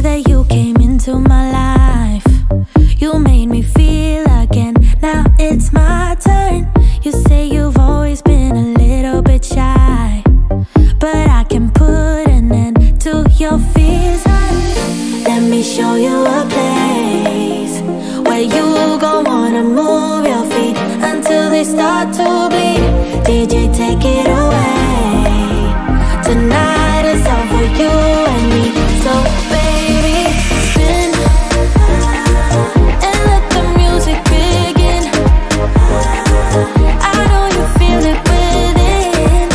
that you came into my life. You made me feel again, now it's my turn. You say you've always been a little bit shy, but I can put an end to your fears. Let me show you a place where you gon' wanna move your feet until they start to bleed. DJ, take it away. Tonight is all for you and me. So baby, spin and let the music begin. I know you feel it within.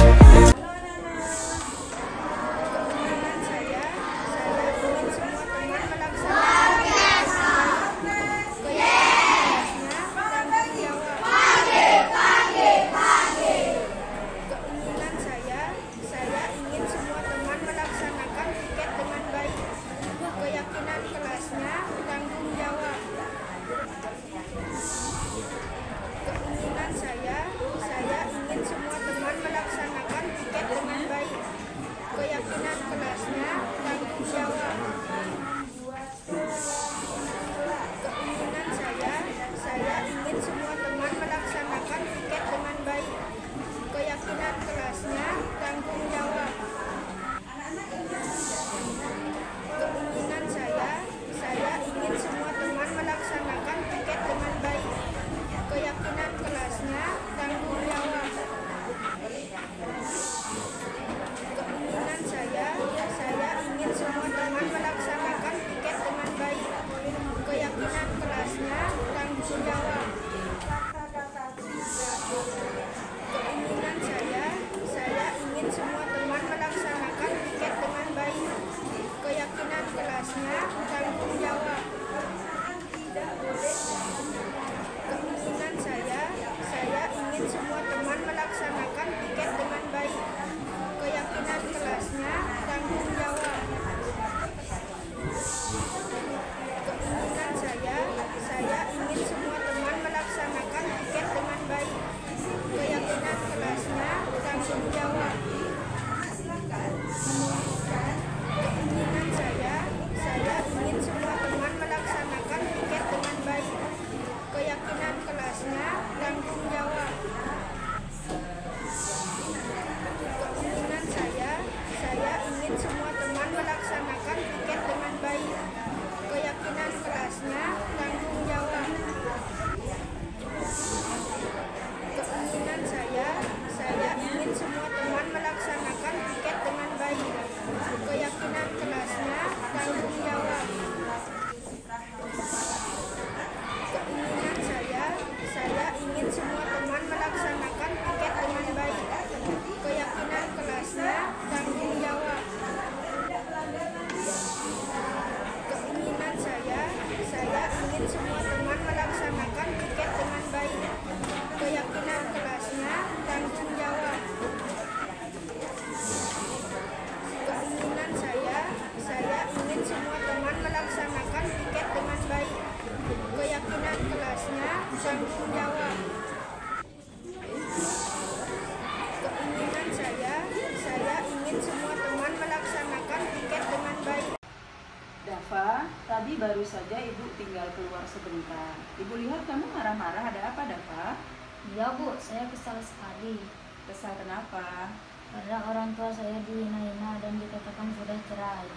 Dava, tadi baru saja ibu tinggal keluar sebentar. Ibu lihat kamu marah-marah, ada apa Dava? Iya Bu, saya kesal sekali. Kesal kenapa? Karena orang tua saya dihina-hina dan dikatakan sudah cerai.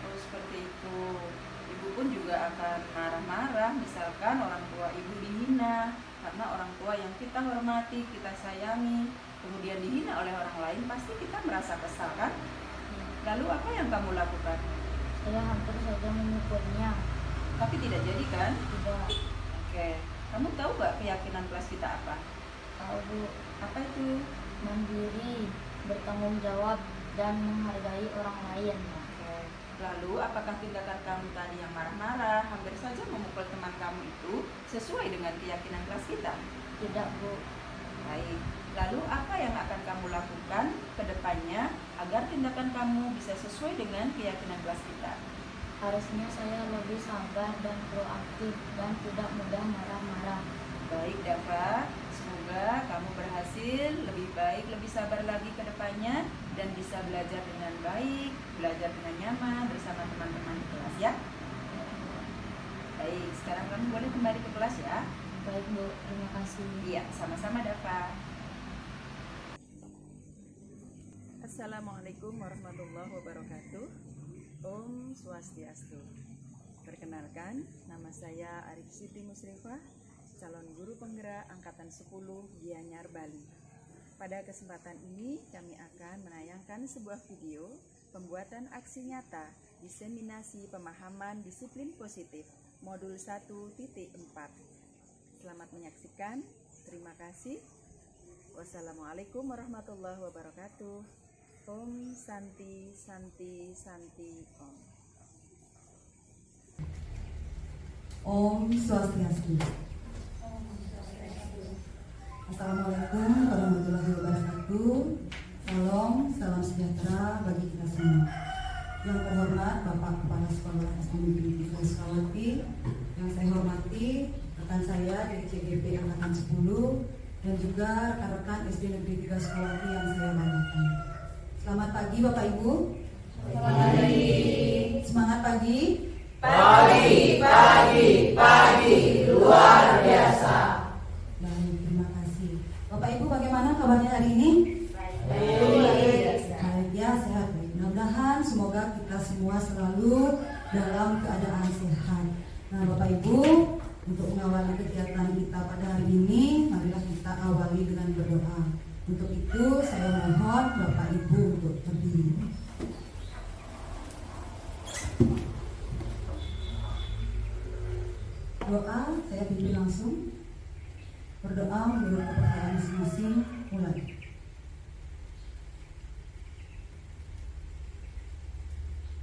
Oh seperti itu. Ibu pun juga akan marah-marah misalkan orang tua ibu dihina. Karena orang tua yang kita hormati, kita sayangi, kemudian dihina oleh orang lain, pasti kita merasa kesal kan? Lalu apa yang kamu lakukan? Saya hampir saja memukulnya. Tapi tidak jadi kan? Tidak. Oke. Kamu tahu gak keyakinan kelas kita apa? Tahu Bu, Apa itu? mandiri, bertanggung jawab, dan menghargai orang lain. Oke. Lalu apakah tindakan kamu tadi yang marah-marah, hampir saja memukul teman kamu itu sesuai dengan keyakinan kelas kita? Tidak Bu. Baik. Lalu apa yang akan kamu lakukan ke depannya agar tindakan kamu bisa sesuai dengan keyakinan kelas kita? Harusnya saya lebih sabar dan proaktif dan tidak mudah marah-marah. Baik Dava, semoga kamu berhasil, lebih baik, lebih sabar lagi ke depannya dan bisa belajar dengan baik, belajar dengan nyaman bersama teman-teman di kelas ya. kamu boleh kembali ke kelas ya. Baik Bu, terima kasih. Iya, sama-sama Dava. Assalamualaikum warahmatullahi wabarakatuh. Om Swastiastu. Perkenalkan, nama saya Arif Siti Musrifah, calon guru penggerak Angkatan 10 Gianyar, Bali. Pada kesempatan ini, kami akan menayangkan sebuah video pembuatan aksi nyata diseminasi pemahaman disiplin positif modul 1.4. Selamat menyaksikan. Terima kasih. Wassalamualaikum warahmatullahi wabarakatuh. Om Santi Santi Santi Om. Om Swastiastu. Assalamualaikum warahmatullahi wabarakatuh. Salam sejahtera bagi kita semua. Yang terhormat Bapak Kepala Sekolah SD Negeri 3 Sukawati, yang saya hormati rekan saya di CGP Angkatan 10 dan juga rekan-rekan SD Negeri 3 Sukawati yang saya banggakan. Selamat pagi Bapak Ibu. Selamat pagi. Semangat pagi. Pagi luar biasa. Baik, terima kasih. Bapak Ibu bagaimana kabarnya hari ini? Baik ya, sehat. Mudah-mudahan semoga kita semua selalu dalam keadaan sehat. Nah Bapak Ibu, untuk mengawali kegiatan kita pada hari ini, marilah kita awali dengan berdoa. Untuk itu saya mohon Bapak Ibu untuk berdiri. Doa saya pimpin langsung. Berdoa menurut kepercayaan masing-masing, mulai.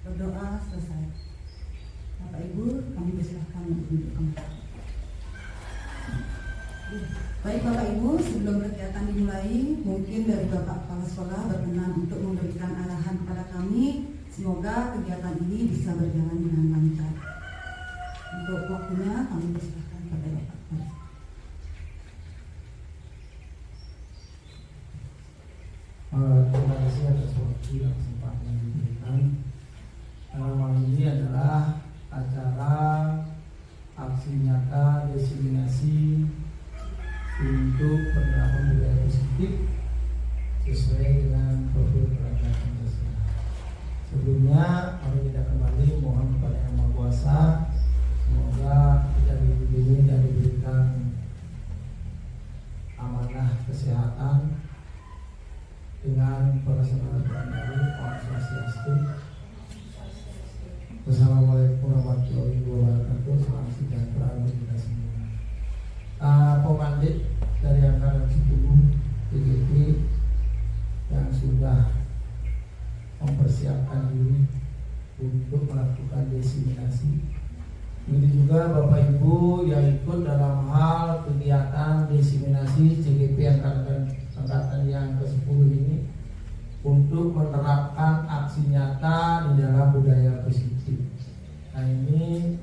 Berdoa selesai. Bapak Ibu, kami persilahkan untuk duduk kembali. Baik Bapak Ibu, sebelum kegiatan dimulai, mungkin dari Bapak Kepala Sekolah berkenan untuk memberikan arahan kepada kami. Semoga kegiatan ini bisa berjalan dengan lancar. Untuk waktunya kami persilahkan kepada Bapak Kepala. Terima kasih atas waktu dan kesempatan yang diberikan. Malam ini adalah acara aksi nyata diseminasi untuk penerapan budaya positif sesuai dengan profil perangkat Pancasila. Sebelumnya, mari kita kembali mohon kepada Yang Maha Kuasa, semoga kita diberikan amanah kesehatan dengan pelaksanaan dari Om Swastiastu. Wassalamualaikum warahmatullahi wabarakatuh. Salam sejahtera bagi kita semua. Pemandit dari Angkatan 10 TGP yang sudah mempersiapkan diri untuk melakukan diseminasi. Ini juga Bapak Ibu yang ikut dalam hal kegiatan diseminasi CGP angkatan yang ke-10 ini untuk menerapkan aksi nyata di dalam budaya positif. Nah ini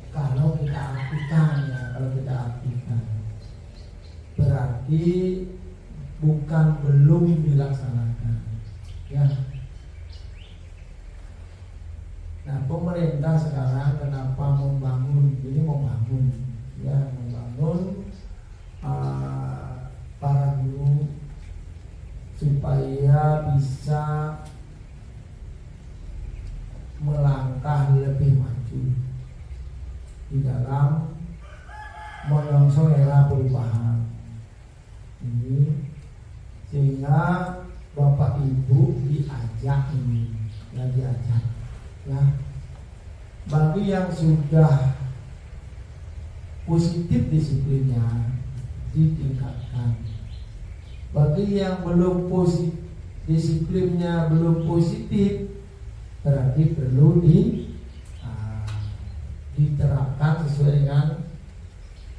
kalau kita artikan berarti bukan belum dilaksanakan, ya. Nah pemerintah sekarang kenapa membangun para guru supaya bisa melangkah lebih maju di dalam menyongsong era perubahan ini, sehingga Bapak Ibu diajak ya, bagi yang sudah positif disiplinnya ditingkatkan, bagi yang belum positif disiplinnya belum positif berarti perlu diterapkan sesuai dengan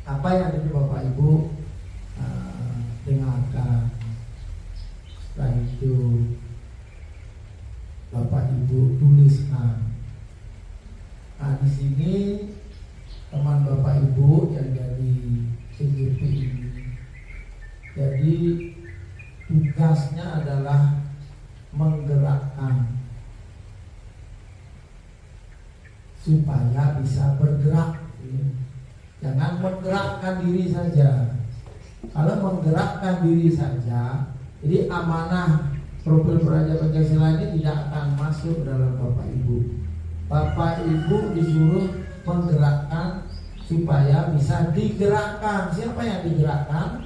apa yang ada di Bapak Ibu dengarkan. Setelah itu Bapak Ibu tuliskan. Nah di sini teman Bapak Ibu yang jadi CGP ini, jadi tugasnya adalah menggerakkan supaya bisa bergerak. Jangan menggerakkan diri saja. Kalau menggerakkan diri saja, jadi amanah profil Praja Pancasila ini tidak akan masuk dalam Bapak Ibu. Bapak Ibu disuruh menggerakkan supaya bisa digerakkan. Siapa yang digerakkan?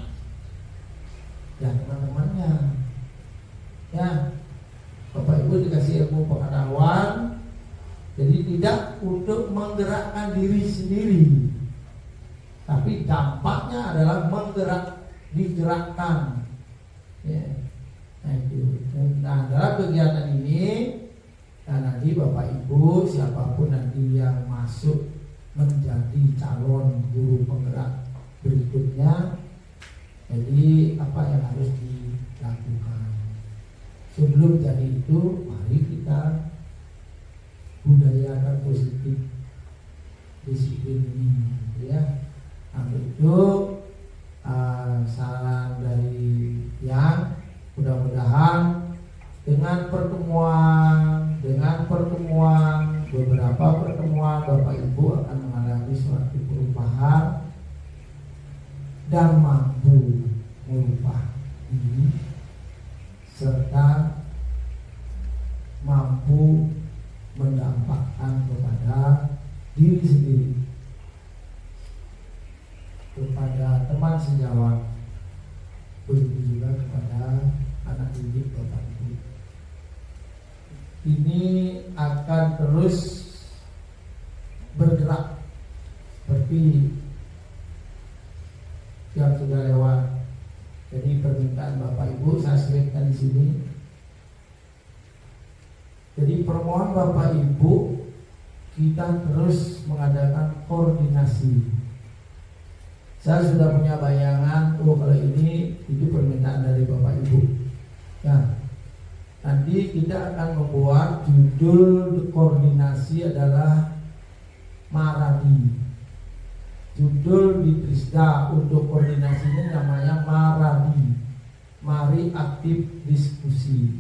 Ya teman-temannya. Ya, Bapak Ibu dikasih ilmu pengetahuan, jadi tidak untuk menggerakkan diri sendiri, tapi dampaknya adalah digerakkan. Ya. Nah, dalam kegiatan ini, nanti Bapak Ibu siapapun nanti yang masuk menjadi calon guru penggerak berikutnya, jadi apa yang harus dilakukan? Sebelum jadi itu, mari kita budayakan positif disiplin ini, ya. Untuk itu saran dari yang mudah-mudahan dengan pertemuan beberapa pertemuan Bapak Ibu akan mengalami suatu perubahan dan mampu merubah diri serta mampu mendampakkan kepada diri sendiri, kepada teman sejawat, begitu juga kepada anak didik Bapak Ibu. Ini akan terus bergerak seperti yang sudah lewat. Jadi permintaan Bapak Ibu saya selipkan di sini. Jadi permohonan Bapak Ibu, kita terus mengadakan koordinasi. Saya sudah punya bayangan, kalau ini itu permintaan dari Bapak Ibu. Ya, nanti kita akan membuat judul koordinasi adalah Maradi. Judul di Trisda untuk koordinasinya namanya Maradi, Mari Aktif Diskusi.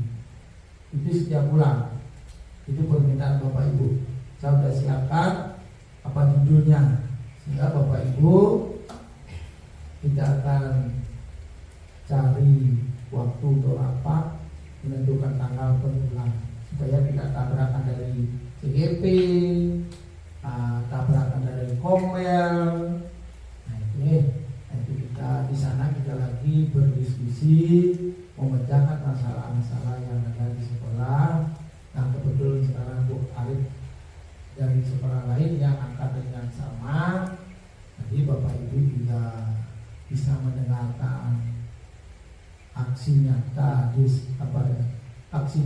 Itu setiap bulan. Itu permintaan Bapak Ibu. Saya sudah siapkan apa judulnya, sehingga Bapak Ibu kita akan cari waktu untuk rapat, menentukan tanggal per bulan, supaya tidak tabrakan dari CGP, tabrakan dari Komel. Nah itu kita di sana kita lagi berdiskusi memecahkan masalah-masalah yang ada di sekolah. Nah kebetulan sekarang Bu Arif dari sekolah lain yang angkatan yang sama, nanti Bapak Ibu juga bisa mendengarkan aksi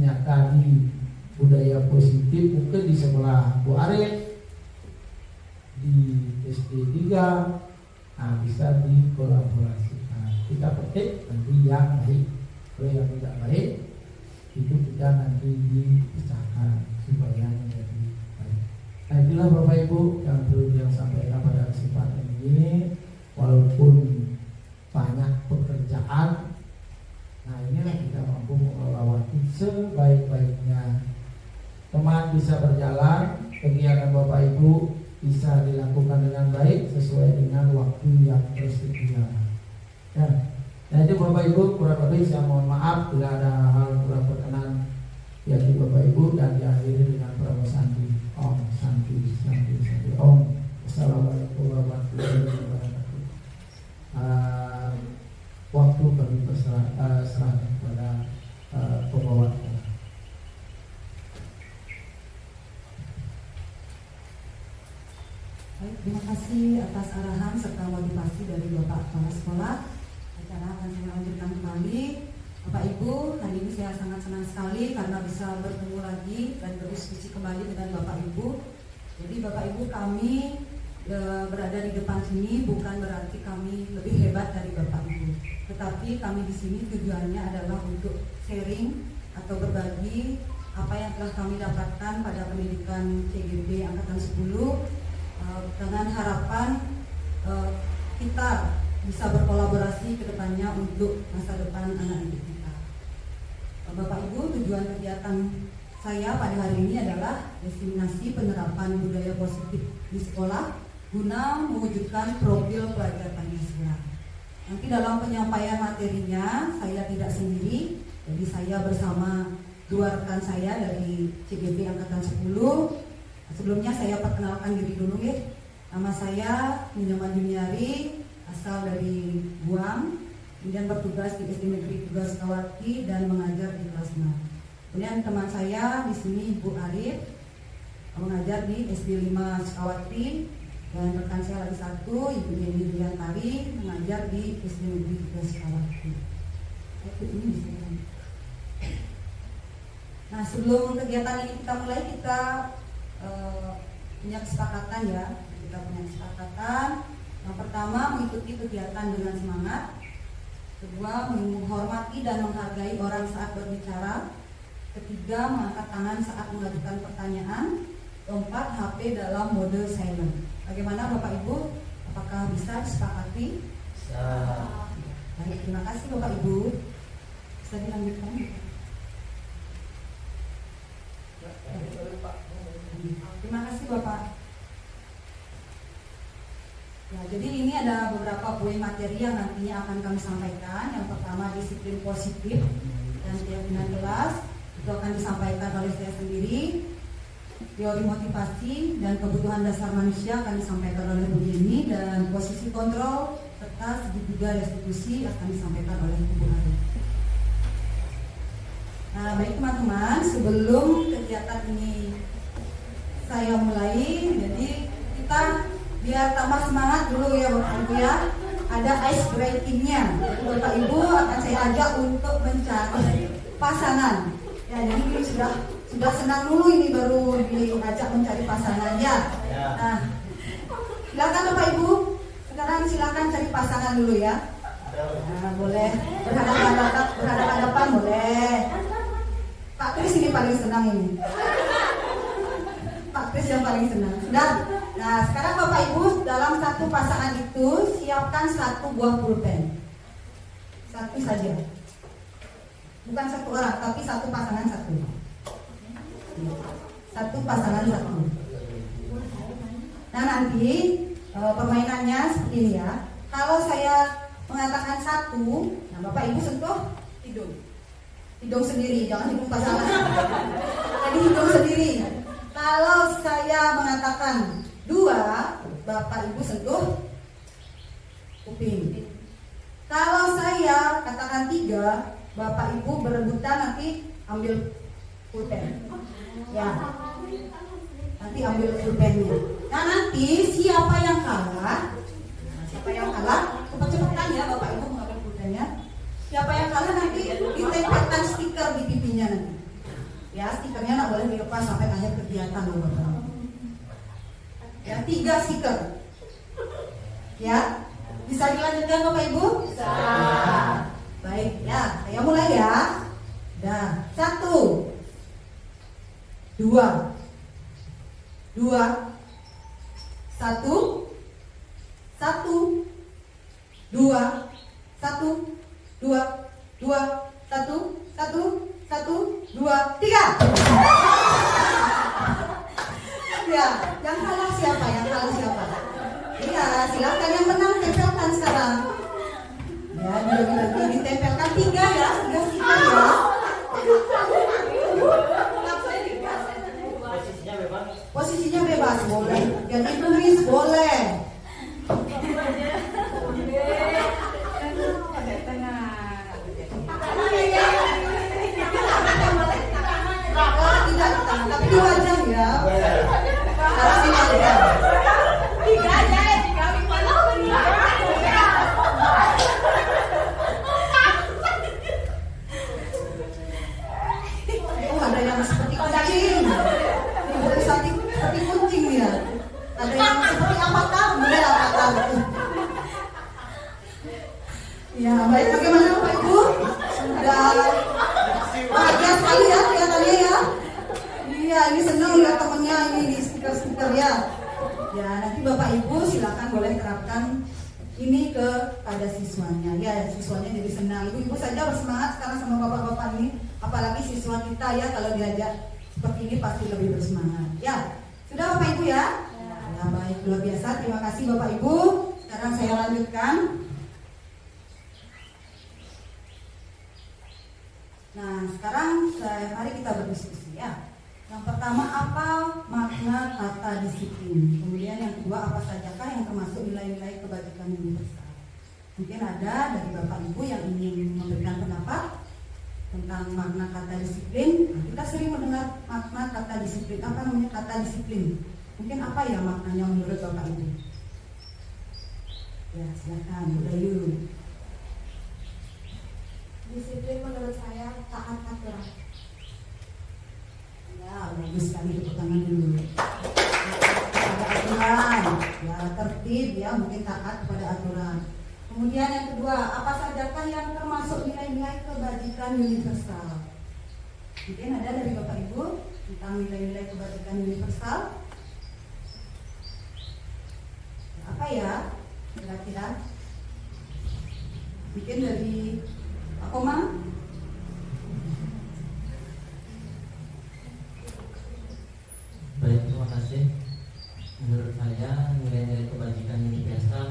nyata di budaya positif mungkin di sekolah Bu Arif, di SD 3. Nah bisa dikolaborasikan, kita petik nanti yang baik, kalau yang tidak baik itu kita nanti dipecahkan supaya menjadi baik. Nah itulah Bapak Ibu yang perlu yang sampaikan pada kesempatan ini. Walaupun banyak pekerjaan, nah inilah kita mampu melewati sebaik-baiknya. Teman bisa berjalan, kegiatan Bapak Ibu bisa dilakukan dengan baik sesuai dengan waktu yang tersedia. Nah itu Bapak Ibu, kurang lebih saya mohon maaf bila ada hal kurang berkenan di hati Bapak Ibu, dan diakhiri dengan pramu santi. Om santi santi santi Om. Assalamualaikum warahmatullahi wabarakatuh. Waktu kami serahkan kepada pembawa. Baik, terima kasih atas arahan serta motivasi dari Bapak Kepala Sekolah. Acara akan saya lanjutkan kembali. Bapak Ibu, hari ini saya sangat senang sekali karena bisa bertemu lagi dan berdiskusi kembali dengan Bapak Ibu. Jadi Bapak Ibu, kami berada di depan sini bukan berarti kami lebih hebat dari Bapak Ibu, tetapi kami di sini tujuannya adalah untuk sharing atau berbagi apa yang telah kami dapatkan pada pendidikan CGP Angkatan 10, dengan harapan kita bisa berkolaborasi ke depannya untuk masa depan anak didik kita. Bapak Ibu, tujuan kegiatan saya pada hari ini adalah destinasi penerapan budaya positif di sekolah guna mewujudkan profil pelajar Pancasila. Nanti dalam penyampaian materinya saya tidak sendiri, jadi saya bersama dua rekan saya dari CGP Angkatan 10. Sebelumnya saya perkenalkan diri dulu ya. Nama saya Minyaman Juniari, asal dari Buang, kemudian bertugas di SD Negeri 3 Sukawati dan mengajar di kelas 6. Kemudian teman saya di sini Ibu Arif, mengajar di SD 5 Sukawati, dan rekan saya lagi satu Ibu Yeni Riantari, mengajar di SD Negeri 3 Sukawati. Nah, sebelum kegiatan ini kita mulai, kita punya kesepakatan ya. Kita punya kesepakatan. Yang pertama, mengikuti kegiatan dengan semangat. Kedua, menghormati dan menghargai orang saat berbicara. Ketiga, mengangkat tangan saat mengajukan pertanyaan. Keempat, HP dalam mode silent. Bagaimana Bapak Ibu? Apakah bisa disepakati? Bisa. Baik, terima kasih Bapak Ibu. Bisa dilanjutkan? Terima kasih Bapak. Ya, jadi ini ada beberapa poin materi yang nantinya akan kami sampaikan. Yang pertama, disiplin positif dan keyakinan kelas. Itu akan disampaikan oleh saya sendiri. Teori motivasi dan kebutuhan dasar manusia akan disampaikan oleh Bu Yeni, dan posisi kontrol serta segitiga restitusi akan disampaikan oleh Bu Arif. Nah, baik teman-teman, sebelum kegiatan ini saya mulai, jadi kita biar tambah semangat dulu ya Bapak Ibu ya. Ada ice breaking-nya. Bapak Ibu akan saya ajak untuk mencari pasangan. Ya, jadi ini sudah senang dulu, ini baru diajak mencari pasangan ya. Nah, silakan Bapak Ibu. Sekarang silakan cari pasangan dulu ya. Nah, boleh berhadapan boleh. Pak Kris ini paling senang ini. Pak Kris yang paling senang. Sudah. Nah, sekarang Bapak Ibu dalam satu pasangan itu siapkan satu buah pulpen. Satu saja. Bukan satu orang, tapi satu pasangan satu. Satu pasangan satu. Nah, nanti permainannya seperti ini ya. Kalau saya mengatakan satu, nah Bapak Ibu sentuh hidung. Hidung sendiri, jangan hidung pasangan. Jadi hidung sendiri. Kalau saya mengatakan dua, Bapak Ibu sentuh kuping. Kalau saya katakan tiga, Bapak Ibu berebutan nanti ambil pulpen. Ya. Nanti ambil pulpennya. Nah, nanti siapa yang kalah? Cepat-cepatan ya Bapak Ibu mengambil pulpennya. Siapa yang kalah nanti ditempelkan stiker di pipinya nanti. Ya, stikernya nggak boleh dilepas sampai akhir kegiatan loh Bapak. Ya, 3 stiker. Ya, bisa dilanjutkan Bapak Ibu? Bisa. Baik, ya, saya mulai ya. Dah, 1, 2, 1, 1, 2, 1, 2, 2, 1, 2, 3. Ya, yang kalah siapa? Iya, silakan yang menang tempelkan sekarang. Ya, dibagi-bagi ditempelkan 3 ya, 3 stiker ya. Posisinya bebas, boleh. Jadi tulis boleh. Tidak, tapi di wajah ya. Harus di wajah. 3 aja ya, 3 Oh, ada yang seperti kucing. Seperti kucing ya. Ada yang seperti avatar, bener avatar. Ya, baik, bagaimana Bapak Ibu? Sudah bahagia sekali ya kelihatannya ya. Iya, ini senang lihat temennya ini di stiker-stiker ya. Ya, nanti Bapak Ibu silakan boleh terapkan ini kepada siswanya. Ya, siswanya jadi senang. Ibu-ibu saja bersemangat sekarang sama bapak-bapak ini. Apalagi siswa kita ya, kalau diajak seperti ini pasti lebih bersemangat. Ya, sudah Bapak Ibu ya? Ya baik, luar biasa. Terima kasih Bapak Ibu. Sekarang saya lanjutkan. Nah, sekarang mari kita berdiskusi ya. Yang pertama, apa makna kata disiplin? Kemudian yang kedua, apa sajakah yang termasuk nilai-nilai kebajikan universal? Mungkin ada dari Bapak Ibu yang ingin memberikan pendapat tentang makna kata disiplin. Nah, kita sering mendengar makna kata disiplin. Apa namanya kata disiplin? Mungkin apa ya maknanya menurut Bapak Ibu? Ya, silakan Bu Dayu. Disiplin menurut saya taat aturan. Ya, bagus sekali, tepuk tangan dulu. Ada aturan, ya tertib ya, mungkin taat kepada aturan. Kemudian yang kedua, apa sajakah yang termasuk nilai-nilai kebajikan universal? Mungkin ada dari Bapak Ibu tentang nilai-nilai kebajikan universal. Apa ya kira-kira? Mungkin dari Pak Komang. Baik, terima kasih. Menurut saya nilai-nilai kebajikan universal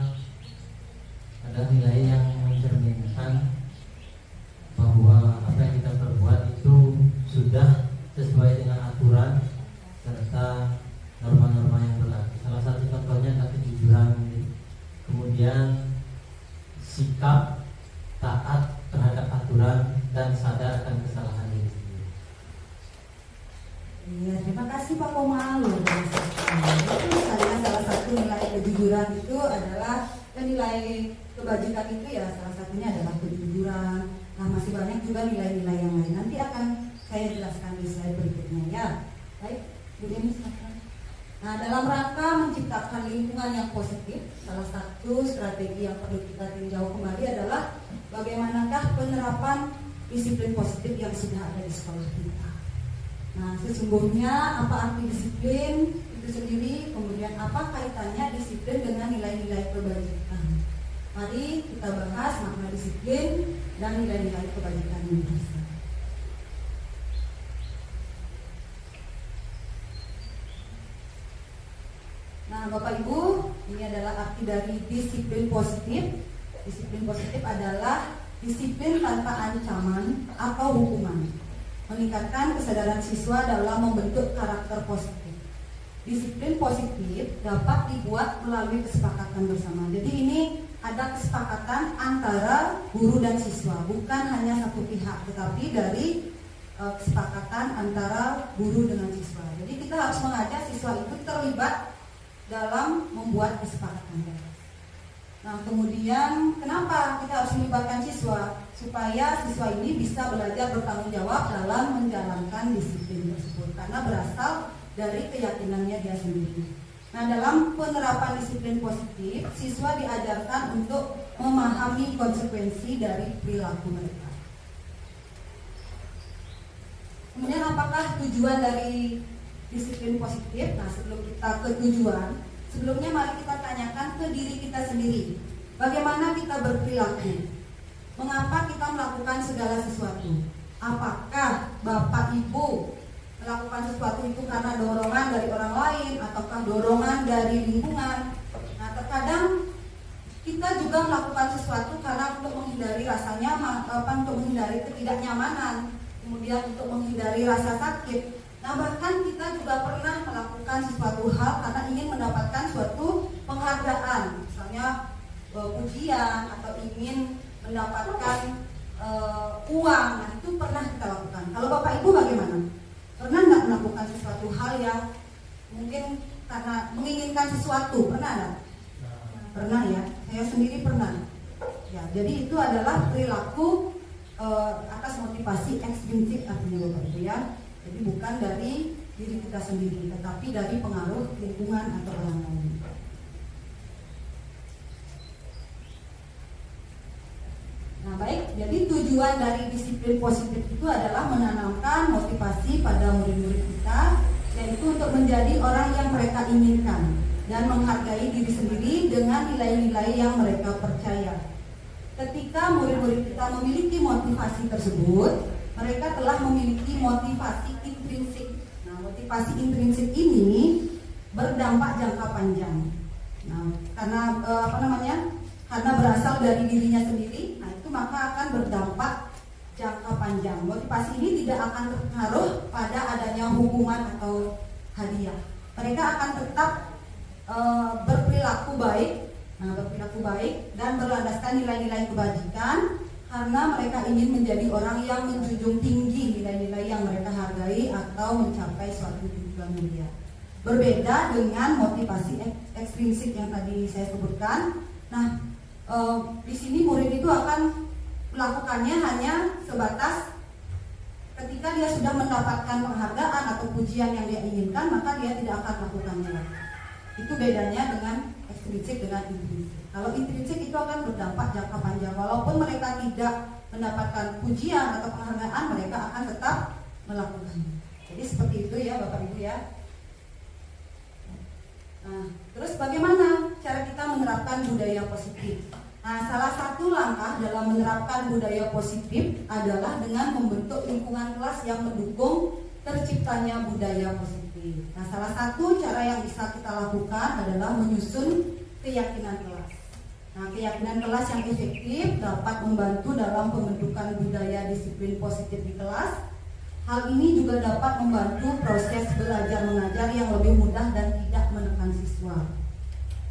adalah nilai yang mencerminkan bahwa apa yang kita perbuat itu sudah sesuai dengan aturan serta norma-norma yang berlaku. Salah satu contohnya adalah kejujuran, kemudian sikap taat terhadap aturan dan sadar akan kesalahan diri sendiri. Iya, terima kasih Pak Komal. Itu saya salah satu nilai kejujuran itu adalah nilai kebajikan itu ya salah satunya adalah kejujuran. Nah masih banyak juga nilai-nilai yang lain. Nanti akan saya jelaskan di slide berikutnya ya. Baik, Bu Deni silakan. Nah dalam rangka menciptakan lingkungan yang positif, salah satu strategi yang perlu kita tinjau kembali adalah bagaimanakah penerapan disiplin positif yang sudah ada di sekolah kita. Nah sesungguhnya apa arti disiplin itu sendiri, kemudian apa kaitannya disiplin dengan nilai-nilai kebajikan. Mari kita bahas makna disiplin dan nilai-nilai kebajikan universal. Nah Bapak Ibu, ini adalah arti dari disiplin positif. Disiplin positif adalah disiplin tanpa ancaman atau hukuman, meningkatkan kesadaran siswa dalam membentuk karakter positif. Disiplin positif dapat dibuat melalui kesepakatan bersama. Jadi ini ada kesepakatan antara guru dan siswa, bukan hanya satu pihak, tetapi dari kesepakatan antara guru dengan siswa. Jadi kita harus mengajak siswa itu terlibat dalam membuat kesepakatan. Nah kemudian kenapa kita harus melibatkan siswa? Supaya siswa ini bisa belajar bertanggung jawab dalam menjalankan disiplin tersebut, karena berasal dari keyakinannya dia sendiri. Nah dalam penerapan disiplin positif, siswa diajarkan untuk memahami konsekuensi dari perilaku mereka. Kemudian apakah tujuan dari disiplin positif? Nah sebelum kita ke tujuan, sebelumnya mari kita tanyakan ke diri kita sendiri. Bagaimana kita berperilaku? Mengapa kita melakukan segala sesuatu? Apakah Bapak Ibu melakukan sesuatu itu karena dorongan dari orang lain ataukah dorongan dari lingkungan? Nah terkadang kita juga melakukan sesuatu karena untuk menghindari rasa nyaman, untuk menghindari ketidaknyamanan, kemudian untuk menghindari rasa sakit. Nah bahkan kita juga pernah melakukan sesuatu hal karena ingin mendapatkan suatu penghargaan, misalnya pujian atau ingin mendapatkan uang. Nah itu pernah kita lakukan. Kalau Bapak Ibu bagaimana? Pernah nggak melakukan sesuatu hal yang mungkin karena menginginkan sesuatu? Pernah nggak? Pernah ya. Saya sendiri pernah. Ya, jadi itu adalah perilaku atas motivasi ekstrinsik artinya Bapak Ibu ya. Jadi bukan dari diri kita sendiri, tetapi dari pengaruh lingkungan atau orang lain. Nah baik, jadi tujuan dari disiplin positif itu adalah menanamkan motivasi pada murid-murid kita, yaitu untuk menjadi orang yang mereka inginkan dan menghargai diri sendiri dengan nilai-nilai yang mereka percaya. Ketika murid-murid kita memiliki motivasi tersebut, mereka telah memiliki motivasi intrinsik. motivasi intrinsik ini berdampak jangka panjang. Nah, karena berasal dari dirinya sendiri, nah itu maka akan berdampak jangka panjang. Motivasi ini tidak akan terpengaruh pada adanya hukuman atau hadiah. Mereka akan tetap berperilaku baik dan berlandaskan nilai-nilai kebajikan, karena mereka ingin menjadi orang yang menjunjung tinggi nilai-nilai yang mereka hargai atau mencapai suatu tujuan mulia. Berbeda dengan motivasi ekstrinsik yang tadi saya sebutkan. Nah, di sini murid itu akan melakukannya hanya sebatas ketika dia sudah mendapatkan penghargaan atau pujian yang dia inginkan, maka dia tidak akan melakukannya lagi. Itu bedanya dengan ekstrinsik dengan intrinsik. Kalau intrinsik itu akan berdampak jangka panjang. Walaupun mereka tidak mendapatkan pujian atau penghargaan, mereka akan tetap melakukannya. Jadi seperti itu ya Bapak Ibu ya. Nah, terus bagaimana cara kita menerapkan budaya positif? Nah, salah satu langkah dalam menerapkan budaya positif adalah dengan membentuk lingkungan kelas yang mendukung terciptanya budaya positif. Nah, salah satu cara yang bisa kita lakukan adalah menyusun keyakinan kelas. Nah, keyakinan kelas yang efektif dapat membantu dalam pembentukan budaya disiplin positif di kelas. Hal ini juga dapat membantu proses belajar mengajar yang lebih mudah dan tidak menekan siswa.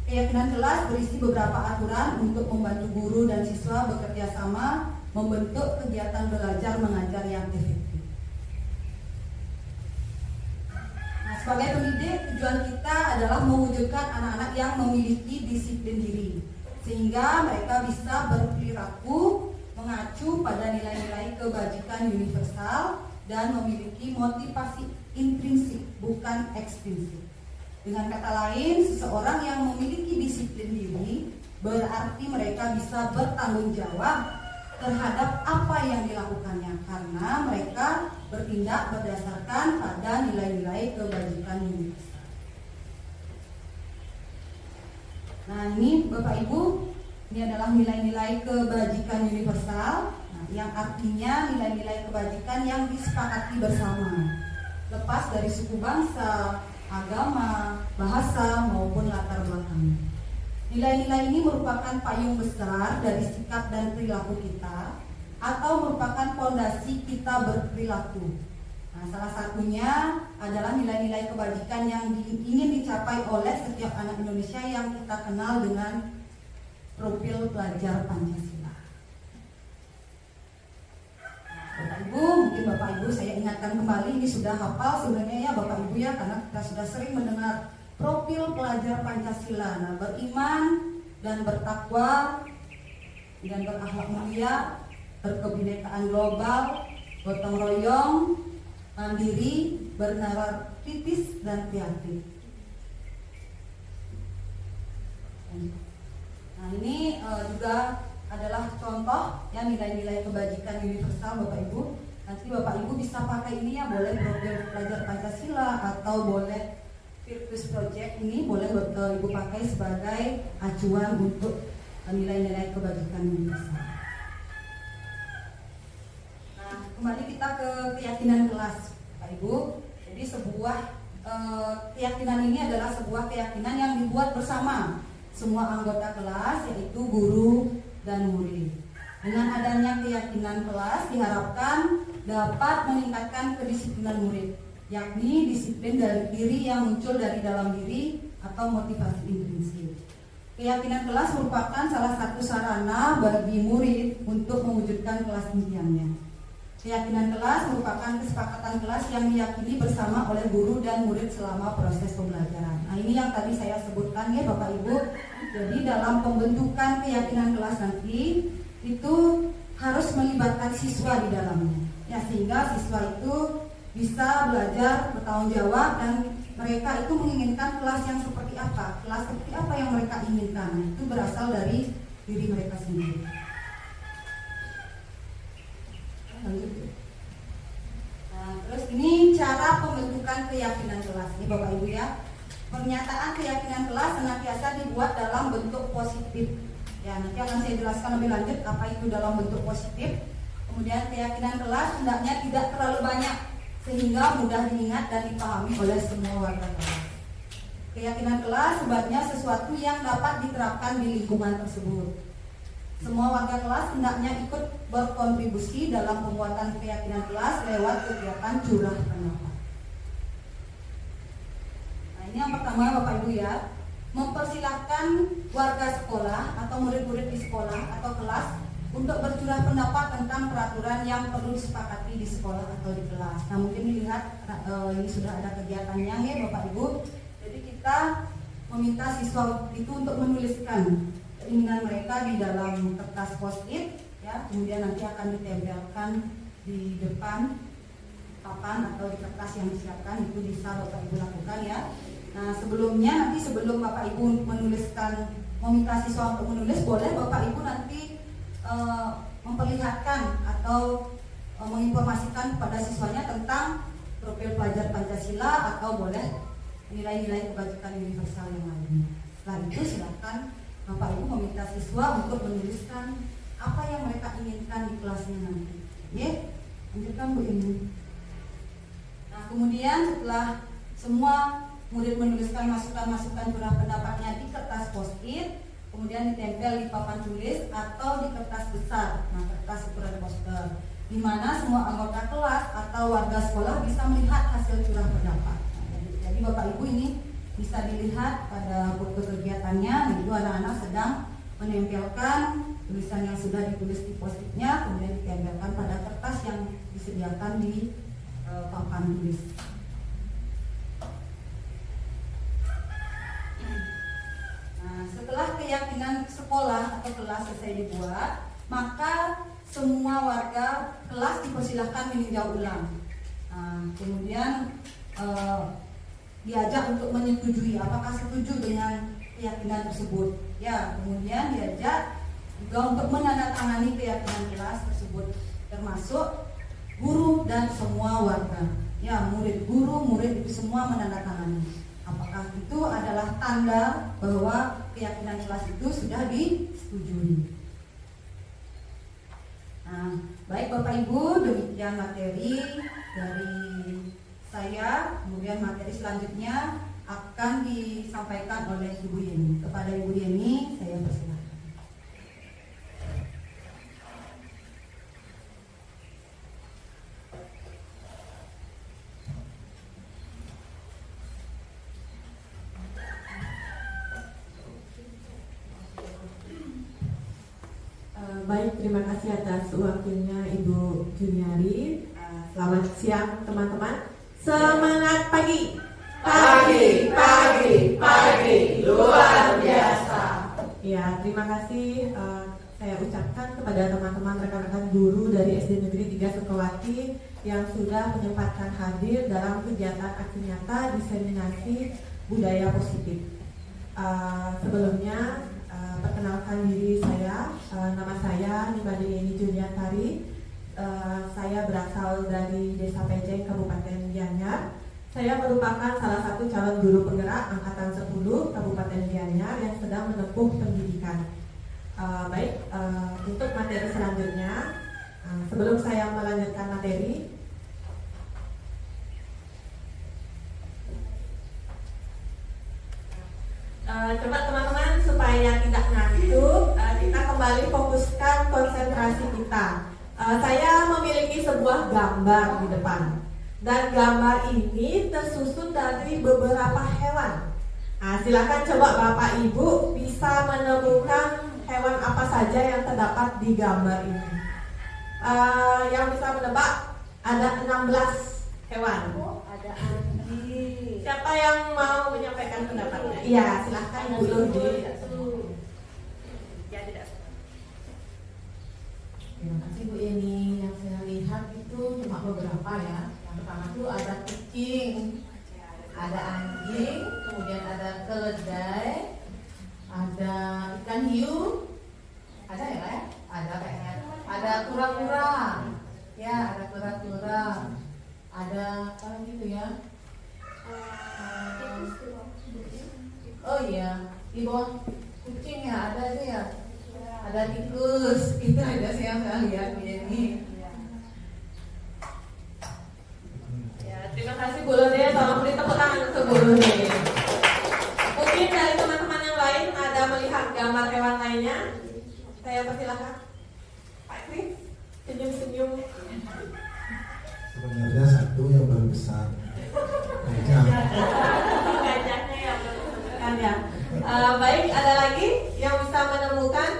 Keyakinan kelas berisi beberapa aturan untuk membantu guru dan siswa bekerja sama membentuk kegiatan belajar mengajar yang efektif. Nah, sebagai pendidik, tujuan kita adalah mewujudkan anak-anak yang memiliki disiplin diri, sehingga mereka bisa berperilaku mengacu pada nilai-nilai kebajikan universal dan memiliki motivasi intrinsik, bukan ekstrinsik. Dengan kata lain, seseorang yang memiliki disiplin diri berarti mereka bisa bertanggung jawab terhadap apa yang dilakukannya, karena mereka bertindak berdasarkan pada nilai-nilai kebajikan universal. Nah, ini Bapak Ibu, ini adalah nilai-nilai kebajikan universal. Yang artinya nilai-nilai kebajikan yang disepakati bersama, lepas dari suku bangsa, agama, bahasa, maupun latar belakang. Nilai-nilai ini merupakan payung besar dari sikap dan perilaku kita, atau merupakan fondasi kita berperilaku. Nah, salah satunya adalah nilai-nilai kebajikan yang ingin dicapai oleh setiap anak Indonesia yang kita kenal dengan profil pelajar Pancasila. Bapak Ibu, mungkin Bapak Ibu saya ingatkan kembali, ini sudah hafal sebenarnya ya Bapak Ibu ya, karena kita sudah sering mendengar profil pelajar Pancasila. Nah, beriman dan bertakwa dan berakhlak mulia, berkebinekaan global, gotong royong, mandiri, bernalar kritis dan kreatif. Nah, ini juga adalah contoh ya nilai-nilai kebajikan universal Bapak Ibu. Nanti Bapak Ibu bisa pakai ini ya, boleh profil pelajar Pancasila atau boleh Virtus Project ini boleh Ibu pakai sebagai acuan untuk nilai-nilai kebajikan universal. Nah, kembali kita ke keyakinan kelas Bapak Ibu. Jadi sebuah keyakinan ini adalah sebuah keyakinan yang dibuat bersama semua anggota kelas, yaitu guru dan murid. Dengan adanya keyakinan kelas diharapkan dapat meningkatkan kedisiplinan murid, yakni disiplin dari diri yang muncul dari dalam diri atau motivasi intrinsik. Keyakinan kelas merupakan salah satu sarana bagi murid untuk mewujudkan kelas impiannya. Keyakinan kelas merupakan kesepakatan kelas yang diyakini bersama oleh guru dan murid selama proses pembelajaran. Nah, ini yang tadi saya sebutkan ya Bapak Ibu. Jadi dalam pembentukan keyakinan kelas nanti itu harus melibatkan siswa di dalamnya, ya, sehingga siswa itu bisa belajar bertanggung jawab dan mereka itu menginginkan kelas yang seperti apa, kelas seperti apa yang mereka inginkan. Itu berasal dari diri mereka sendiri. Nah, terus ini cara pembentukan keyakinan kelas ini Bapak Ibu ya. Pernyataan keyakinan kelas senantiasa dibuat dalam bentuk positif. Ya, nanti akan saya jelaskan lebih lanjut apa itu dalam bentuk positif. Kemudian keyakinan kelas hendaknya tidak terlalu banyak sehingga mudah diingat dan dipahami oleh semua warga kelas. Keyakinan kelas sebaiknya sesuatu yang dapat diterapkan di lingkungan tersebut. Semua warga kelas hendaknya ikut berkontribusi dalam pembuatan keyakinan kelas lewat kegiatan curah pendapat. Nah, ini yang pertama Bapak Ibu ya, mempersilahkan warga sekolah atau murid-murid di sekolah atau kelas untuk bercurah pendapat tentang peraturan yang perlu disepakati di sekolah atau di kelas. Nah, mungkin dilihat ini sudah ada kegiatannya ya Bapak Ibu. Jadi kita meminta siswa itu untuk menuliskan keinginan mereka di dalam kertas post-it ya, kemudian nanti akan ditempelkan di depan papan atau di kertas yang disiapkan. Itu bisa Bapak Ibu lakukan ya. Nah, sebelumnya nanti sebelum Bapak Ibu meminta siswa untuk menulis, boleh Bapak Ibu nanti memperlihatkan atau menginformasikan kepada siswanya tentang profil pelajar Pancasila atau boleh nilai-nilai kebajikan universal yang lainnya. Setelah itu silakan Bapak Ibu meminta siswa untuk menuliskan apa yang mereka inginkan di kelasnya nanti. Ya, lanjutkan Bu Ini. Nah, kemudian setelah semua murid menuliskan masukan-masukan curah pendapatnya di kertas post-it, kemudian ditempel di papan tulis atau di kertas besar, nah kertas ukuran poster, di mana semua anggota kelas atau warga sekolah bisa melihat hasil curah pendapat. Jadi Bapak Ibu ini bisa dilihat pada foto kegiatannya, itu anak-anak sedang menempelkan tulisan yang sudah ditulis di post-itnya, kemudian ditempelkan pada kertas yang disediakan di papan tulis. Nah, setelah keyakinan sekolah atau kelas selesai dibuat, maka semua warga kelas dipersilahkan meninjau ulang. Nah, kemudian diajak untuk menyetujui apakah setuju dengan keyakinan tersebut. Ya, kemudian diajak juga untuk menandatangani keyakinan kelas tersebut, termasuk guru dan semua warga. Ya, murid, guru, murid itu semua menandatangani. Apakah itu adalah tanda bahwa keyakinan kelas itu sudah disetujui. Nah, baik Bapak Ibu, demikian materi dari saya. Kemudian materi selanjutnya akan disampaikan oleh Ibu Yeni. Kepada Ibu Yeni saya persilakan. Baik, terima kasih atas waktunya Ibu Juniari. Selamat siang teman-teman. Semangat pagi. Pagi, pagi, pagi, luar biasa. Ya, terima kasih saya ucapkan kepada teman-teman rekan-rekan guru dari SD Negeri 3 Sukawati yang sudah menyempatkan hadir dalam kegiatan aksi nyata diseminasi budaya positif. Sebelumnya perkenalkan diri saya, nama saya Nimade Yeni Juliantari. Saya berasal dari Desa Pejeng, Kabupaten Gianyar. Saya merupakan salah satu calon guru penggerak angkatan 10 Kabupaten Gianyar yang sedang menempuh pendidikan. Untuk materi selanjutnya, sebelum saya melanjutkan materi, coba teman-teman supaya tidak ngantuk, kita kembali fokuskan konsentrasi kita. Saya memiliki sebuah gambar di depan, dan gambar ini tersusun dari beberapa hewan. Silakan coba Bapak Ibu bisa menemukan hewan apa saja yang terdapat di gambar ini. Yang bisa menebak ada 16 hewan. Ada anjing. Siapa yang mau menyampaikan pendapatnya? Iya, silahkan Ibu Ludi. Terima kasih Bu Yeni. Yang saya lihat itu cuma beberapa ya. Yang pertama itu ada kucing, ada anjing, kemudian ada keledai, ada ikan hiu, ada ya Kak ya? Ada kayaknya. Ada kura-kura, ya ada kura-kura, ada apa lagi itu ya? Oh iya, di bawah kucing ya ada itu ya. Ada tikus, itu aja sih yang saya lihat Bu Yeni. Bu Lode, tolong beri tepuk tangan untuk Bu Lode. Mungkin dari teman-teman yang lain ada melihat gambar hewan lainnya. Saya persilahkan. Pak Kris, senyum-senyum. Sebenarnya satu yang paling besar. Gajah. Gajahnya yang kan ya. Baik, ada lagi yang bisa menemukan?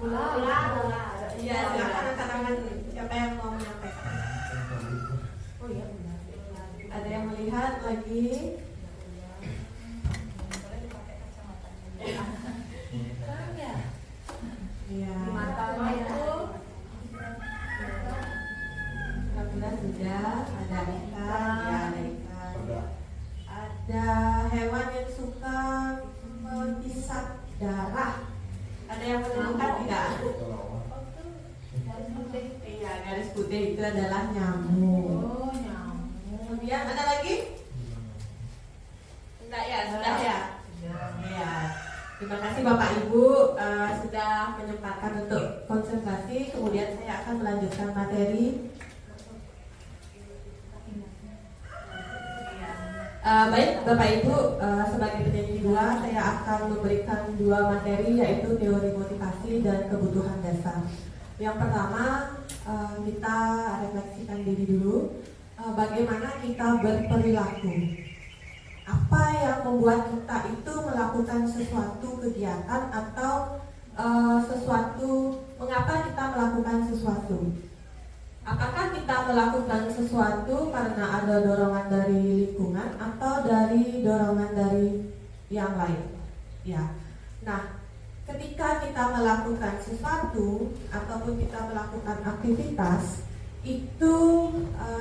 Ular. Iya, silakan angkat tangan. Siapa yang mau menyampaikan? Oh iya, benar. Ada yang melihat lagi? Iya. Alhamdulillah sudah ada ikan, ya ada ikan. Ada hewan yang suka menghisap darah. Ada yang menemukan tidak? Iya, garis putih itu adalah nyamuk. Oh, nyamuk. Kemudian ada lagi? Enggak ya, sudah ya. Ya. Terima kasih Bapak Ibu sudah menyempatkan untuk konsentrasi. Kemudian saya akan melanjutkan materi. Baik Bapak Ibu, sebagai penyanyi dua saya akan memberikan dua materi, yaitu teori motivasi dan kebutuhan dasar. Yang pertama, kita refleksikan diri dulu, bagaimana kita berperilaku. Apa yang membuat kita itu melakukan sesuatu kegiatan atau mengapa kita melakukan sesuatu? Apakah kita melakukan sesuatu karena ada dorongan dari lingkungan atau dari dorongan dari yang lain? Ya. Nah, ketika kita melakukan sesuatu ataupun kita melakukan aktivitas, itu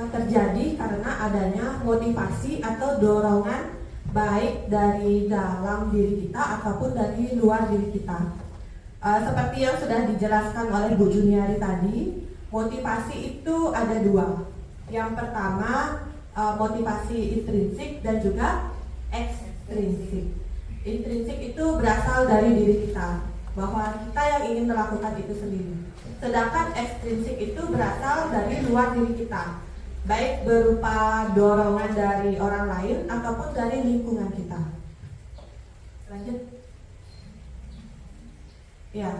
terjadi karena adanya motivasi atau dorongan baik dari dalam diri kita ataupun dari luar diri kita. Seperti yang sudah dijelaskan oleh Bu Juniari tadi, motivasi itu ada dua. Yang pertama motivasi intrinsik dan juga ekstrinsik. Intrinsik itu berasal dari diri kita, bahwa kita yang ingin melakukan itu sendiri. Sedangkan ekstrinsik itu berasal dari luar diri kita, baik berupa dorongan dari orang lain ataupun dari lingkungan kita. Lanjut. Ya.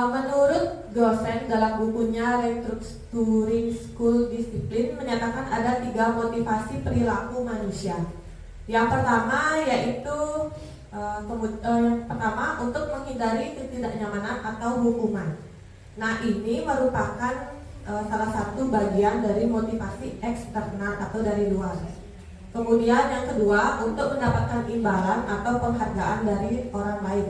Menurut dosen dalam bukunya Restructuring School Discipline menyatakan ada 3 motivasi perilaku manusia. Yang pertama yaitu untuk menghindari ketidaknyamanan atau hukuman. Nah, ini merupakan salah satu bagian dari motivasi eksternal atau dari luar. Kemudian yang kedua, untuk mendapatkan imbalan atau penghargaan dari orang lain.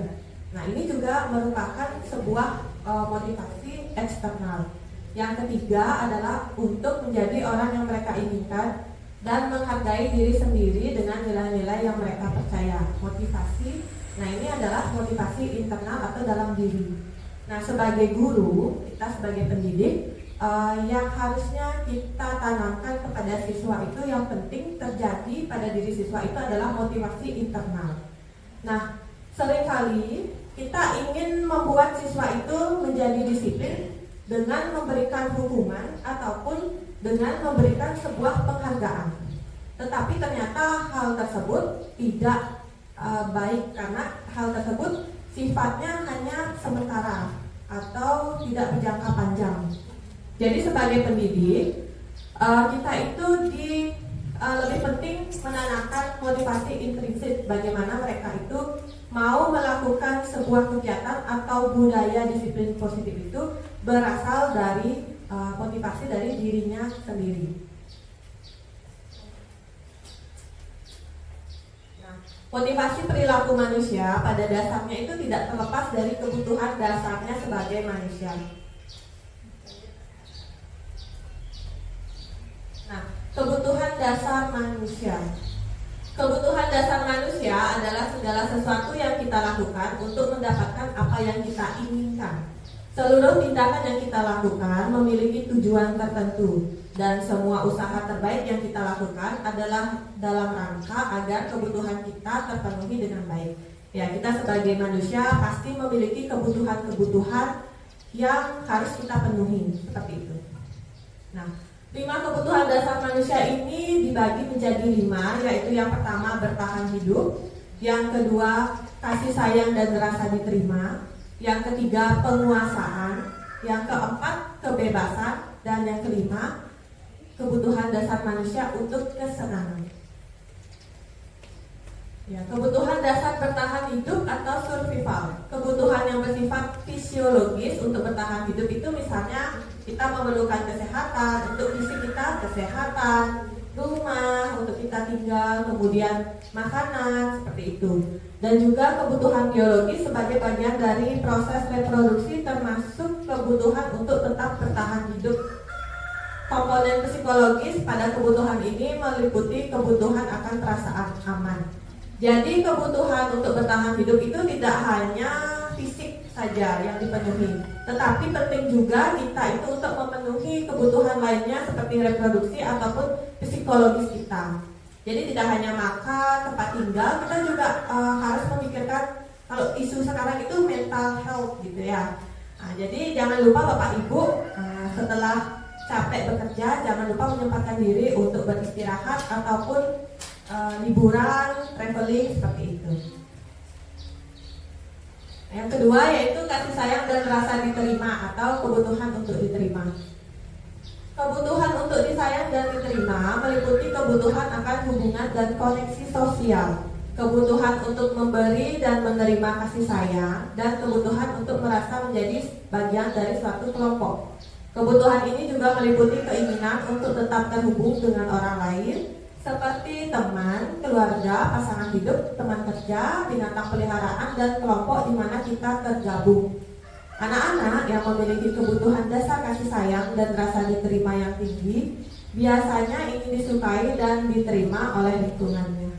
Nah, ini juga merupakan sebuah motivasi eksternal. Yang ketiga adalah untuk menjadi orang yang mereka inginkan dan menghargai diri sendiri dengan nilai-nilai yang mereka percaya. Motivasi, nah ini adalah motivasi internal atau dalam diri. Nah, sebagai guru, kita sebagai pendidik, yang harusnya kita tanamkan kepada siswa itu yang penting terjadi pada diri siswa itu adalah motivasi internal. Nah, seringkali kita ingin membuat siswa itu menjadi disiplin dengan memberikan hukuman ataupun dengan memberikan sebuah penghargaan. Tetapi ternyata hal tersebut tidak baik karena hal tersebut sifatnya hanya sementara atau tidak berjangka panjang. Jadi sebagai pendidik, kita itu lebih penting menanamkan motivasi intrinsik, bagaimana mereka itu mau melakukan sebuah kegiatan atau budaya disiplin positif itu berasal dari motivasi dari dirinya sendiri. Nah, motivasi perilaku manusia pada dasarnya itu tidak terlepas dari kebutuhan dasarnya sebagai manusia. Nah, kebutuhan dasar manusia. Kebutuhan dasar manusia adalah segala sesuatu yang kita lakukan untuk mendapatkan apa yang kita inginkan. Seluruh tindakan yang kita lakukan memiliki tujuan tertentu, dan semua usaha terbaik yang kita lakukan adalah dalam rangka agar kebutuhan kita terpenuhi dengan baik. Ya, kita sebagai manusia pasti memiliki kebutuhan-kebutuhan yang harus kita penuhi, seperti itu. Nah, 5 kebutuhan dasar manusia ini dibagi menjadi 5, yaitu yang pertama bertahan hidup, yang kedua kasih sayang dan rasa diterima, yang ketiga penguasaan, yang keempat kebebasan, dan yang kelima kebutuhan dasar manusia untuk kesenangan. Ya, kebutuhan dasar bertahan hidup atau survival. Kebutuhan yang bersifat fisiologis untuk bertahan hidup itu misalnya kita memerlukan kesehatan, untuk fisik kita kesehatan, rumah untuk kita tinggal, kemudian makanan, seperti itu. Dan juga kebutuhan biologis sebagai bagian dari proses reproduksi termasuk kebutuhan untuk tetap bertahan hidup. Komponen psikologis pada kebutuhan ini meliputi kebutuhan akan perasaan aman. Jadi kebutuhan untuk bertahan hidup itu tidak hanya fisik saja yang dipenuhi, tetapi penting juga kita itu untuk memenuhi kebutuhan lainnya seperti reproduksi ataupun psikologis kita. Jadi tidak hanya makan, tempat tinggal, kita juga harus memikirkan kalau isu sekarang itu mental health gitu ya. Nah, jadi jangan lupa Bapak Ibu setelah capek bekerja jangan lupa menyempatkan diri untuk beristirahat ataupun liburan, traveling seperti itu. Yang kedua yaitu kasih sayang dan rasa diterima atau kebutuhan untuk diterima. Kebutuhan untuk disayang dan diterima meliputi kebutuhan akan hubungan dan koneksi sosial, kebutuhan untuk memberi dan menerima kasih sayang, dan kebutuhan untuk merasa menjadi bagian dari suatu kelompok. Kebutuhan ini juga meliputi keinginan untuk tetap terhubung dengan orang lain, seperti teman, keluarga, pasangan hidup, teman kerja, binatang peliharaan, dan kelompok di mana kita tergabung. Anak-anak yang memiliki kebutuhan dasar kasih sayang dan rasa diterima yang tinggi biasanya ingin disukai dan diterima oleh lingkungannya.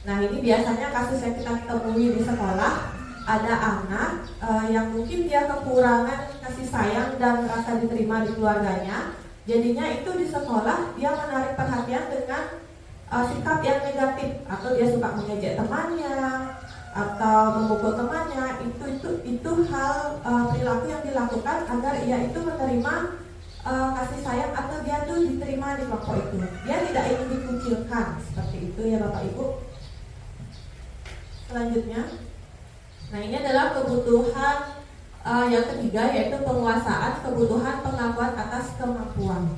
Nah, ini biasanya kasus yang kita temui di sekolah. Ada anak yang mungkin dia kekurangan kasih sayang dan rasa diterima di keluarganya. Jadinya itu di sekolah dia menarik perhatian dengan sikap yang negatif, atau dia suka mengejek temannya atau memukul temannya. Itu hal perilaku yang dilakukan agar ia itu menerima kasih sayang atau dia tuh diterima di kelompok itu. Dia tidak ingin dikucilkan, seperti itu ya Bapak Ibu. Selanjutnya, nah ini adalah kebutuhan yang ketiga, yaitu penguasaan, kebutuhan pengakuan atas kemampuan.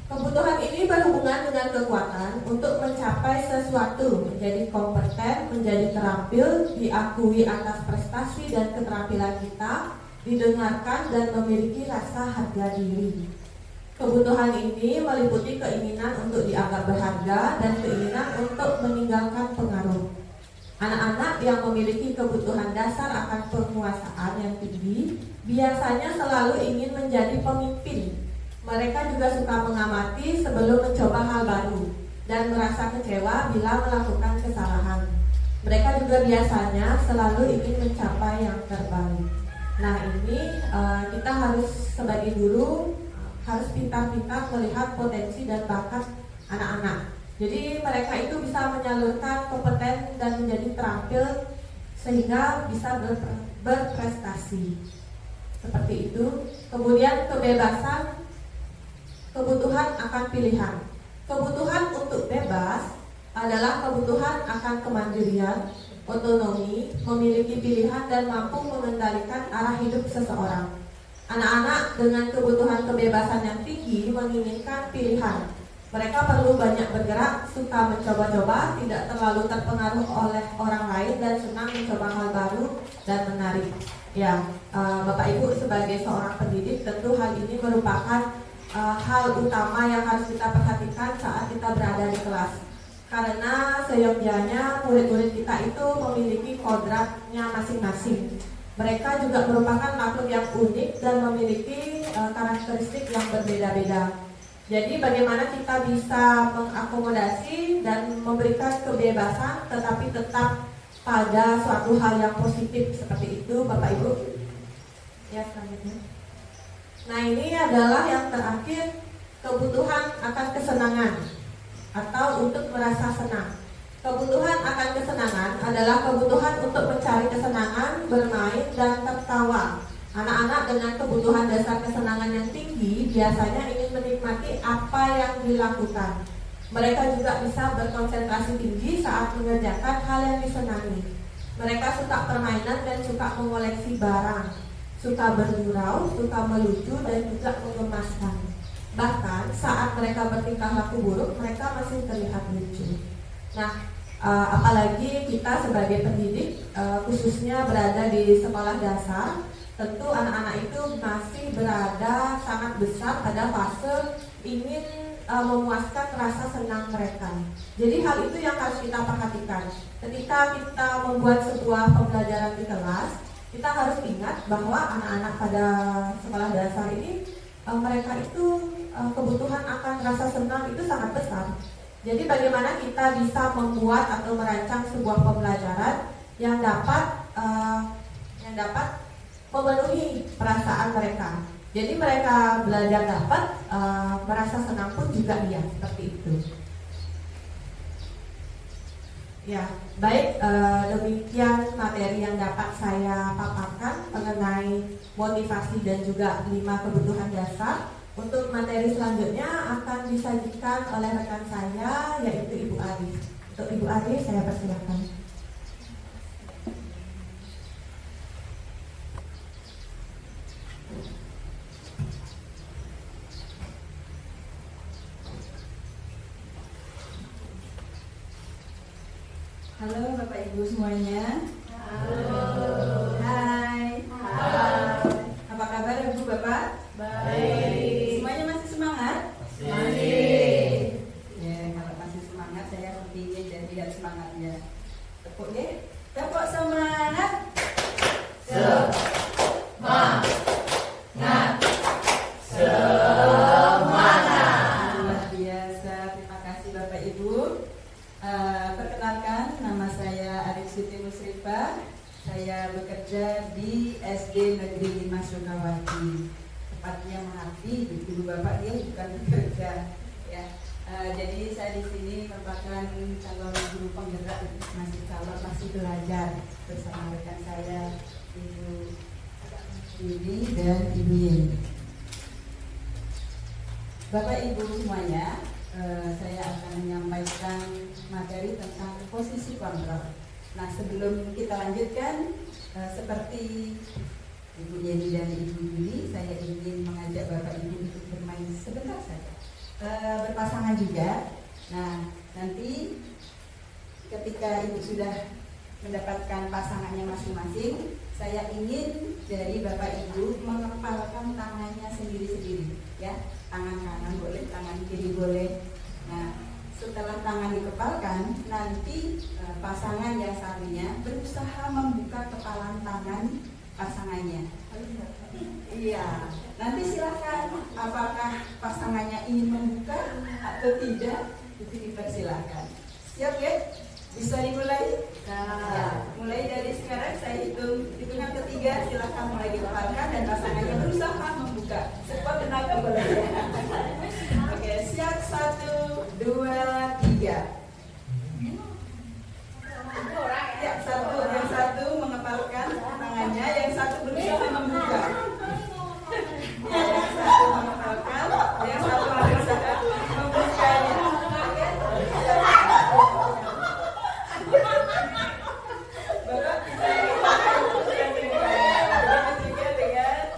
Kebutuhan ini berhubungan dengan kekuatan untuk mencapai sesuatu, menjadi kompeten, menjadi terampil, diakui atas prestasi dan keterampilan kita, didengarkan dan memiliki rasa harga diri. Kebutuhan ini meliputi keinginan untuk dianggap berharga dan keinginan untuk meninggalkan pengaruh. Anak-anak yang memiliki kebutuhan dasar akan penguasaan yang tinggi biasanya selalu ingin menjadi pemimpin. Mereka juga suka mengamati sebelum mencoba hal baru dan merasa kecewa bila melakukan kesalahan. Mereka juga biasanya selalu ingin mencapai yang terbaik. Nah, ini kita harus sebagai guru harus pintar-pintar melihat potensi dan bakat anak-anak. Jadi mereka itu bisa menyalurkan kompeten dan menjadi terampil sehingga bisa berprestasi. Seperti itu. Kemudian kebebasan, kebutuhan akan pilihan. Kebutuhan untuk bebas adalah kebutuhan akan kemandirian, otonomi, memiliki pilihan dan mampu mengendalikan arah hidup seseorang. Anak-anak dengan kebutuhan kebebasan yang tinggi menginginkan pilihan. Mereka perlu banyak bergerak, suka mencoba-coba, tidak terlalu terpengaruh oleh orang lain dan senang mencoba hal baru dan menarik. Ya, Bapak Ibu sebagai seorang pendidik tentu hal ini merupakan hal utama yang harus kita perhatikan saat kita berada di kelas. Karena seyogyanya murid-murid kita itu memiliki kodratnya masing-masing. Mereka juga merupakan makhluk yang unik dan memiliki karakteristik yang berbeda-beda. Jadi bagaimana kita bisa mengakomodasi dan memberikan kebebasan tetapi tetap pada suatu hal yang positif seperti itu Bapak Ibu. Ya, selanjutnya. Nah, ini adalah yang terakhir, kebutuhan akan kesenangan atau untuk merasa senang. Kebutuhan akan kesenangan adalah kebutuhan untuk mencari kesenangan, bermain, dan tertawa. Anak-anak dengan kebutuhan dasar kesenangan yang tinggi biasanya ingin menikmati apa yang dilakukan. Mereka juga bisa berkonsentrasi tinggi saat mengerjakan hal yang disenangi. Mereka suka permainan dan suka mengoleksi barang, suka bergurau, suka melucu, dan juga menggemaskan. Bahkan saat mereka bertingkah laku buruk, mereka masih terlihat lucu. Nah, apalagi kita sebagai pendidik, khususnya berada di sekolah dasar, tentu anak-anak itu masih berada sangat besar pada fase ingin memuaskan rasa senang mereka. Jadi hal itu yang harus kita perhatikan. Ketika kita membuat sebuah pembelajaran di kelas, kita harus ingat bahwa anak-anak pada sekolah dasar ini mereka itu kebutuhan akan rasa senang itu sangat besar. Jadi bagaimana kita bisa membuat atau merancang sebuah pembelajaran yang dapat memenuhi perasaan mereka. Jadi mereka belajar dapat, merasa senang pun juga iya, seperti itu. Ya, baik, demikian materi yang dapat saya paparkan mengenai motivasi dan juga 5 kebutuhan dasar. Untuk materi selanjutnya akan disajikan oleh rekan saya, yaitu Ibu Aris. Untuk Ibu Aris, saya persilakan. Halo Bapak Ibu semuanya. Halo. Hai. Hai. Apa kabar Ibu Bapak? Baik. Semuanya masih semangat? Masih. Ya, kalau masih semangat saya ingin dan tidak semangatnya. Tepuk deh. Tepuk semangat. Semangat. Luar biasa. Terima kasih Bapak Ibu. Perkenalkan, nama saya Aris Siti Musrifah. Saya bekerja di SD Negeri 5 Sukawati. Tepatnya mengabdi, Ibu Bapak dia bukan bekerja. Ya, jadi saya di sini merupakan calon guru penggerak, masih belajar bersama rekan saya Ibu Yudi dan Ibu Yeni. Bapak Ibu semuanya, saya akan menyampaikan materi tentang posisi kontrol. Nah, sebelum kita lanjutkan, seperti Ibu Yeni dan Ibu Yuli, saya ingin mengajak Bapak Ibu untuk bermain sebentar saja, berpasangan juga. Nah, nanti ketika Ibu sudah mendapatkan pasangannya masing-masing, saya ingin dari Bapak Ibu mengepalkan tangannya sendiri-sendiri, ya. Tangan kanan boleh, tangan kiri boleh. Nah, setelah tangan dikepalkan, nanti pasangan yang satunya berusaha membuka kepalan tangan pasangannya. Iya, nanti silakan apakah pasangannya ingin membuka atau tidak, itu dipersilahkan. Siap ya? Bisa dimulai? Ya, mulai dari sekarang saya hitungan ketiga, silakan mulai dikepalkan dan pasangannya berusaha membuka. Sekuat tenaga boleh. Oke, siap, 1, 2, 3. Ya, yang satu mengepalkan tangannya, yang satu berusaha membuka. Ya, yang satu mengepalkan, yang satu berusaha membukanya. Bapak bisa juga dengan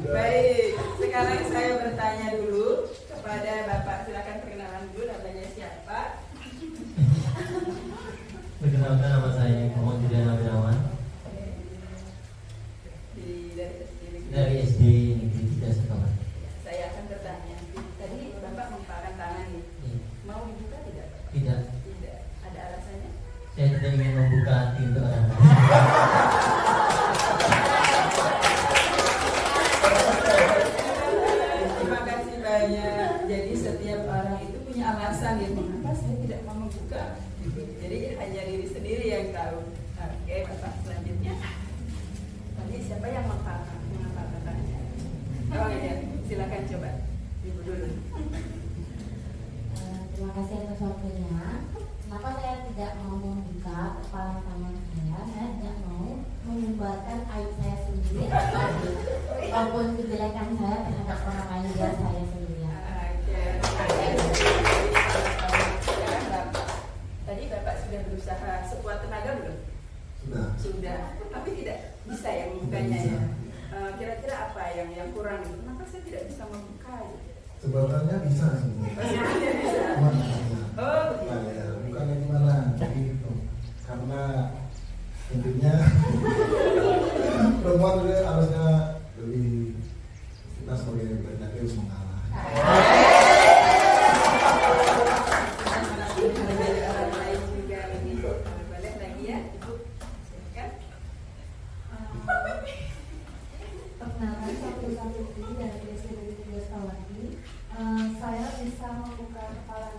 baik. Sekarang saya bertanya dulu kepada Bapak, silakan perkenalan dulu, namanya siapa? Perkenalkan, nama saya Muhammad Julian Abirawan dari SD Negeri 3 Sukawati. Saya akan bertanya. Tadi Bapak mengepalkan tangan nih. Mau dibuka tidak? Tidak. Tidak. Ada alasannya? Saya tidak ingin membuka hati untuk orang lain. Terima kasih banyak. Jadi setiap orang itu punya alasan ya, mengapa saya tidak mau membuka. Jadi hanya diri sendiri yang tahu. Oke, Bapak selanjutnya. Ini siapa yang mengapalkannya? Oh iya, silakan coba. Ibu dulu. Terima kasih atas waktunya. Kenapa saya tidak mau membuka kepala tangan saya? Saya tidak mau menyebarkan aib saya sendiri ataupun kejelekan saya terhadap orang lain dan saya sendiri. Tadi Bapak sudah berusaha sekuat tenaga belum? Sudah. Tapi tidak bisa yang membukanya ya. Kira-kira apa yang kurang? Kenapa saya tidak bisa membuka? Sebenarnya bisa sih. Sebenarnya bisa. Oh, Bukannya gimana? Gitu. Karena intinya perempuan itu harusnya lebih, kita sebagai laki-laki harus mengalah. Orang lain juga ini. Balik lagi ya, Ibu. Silakan. Perkenalkan, saya Putri dari SD 3 Sawati. Saya bisa membuka kepala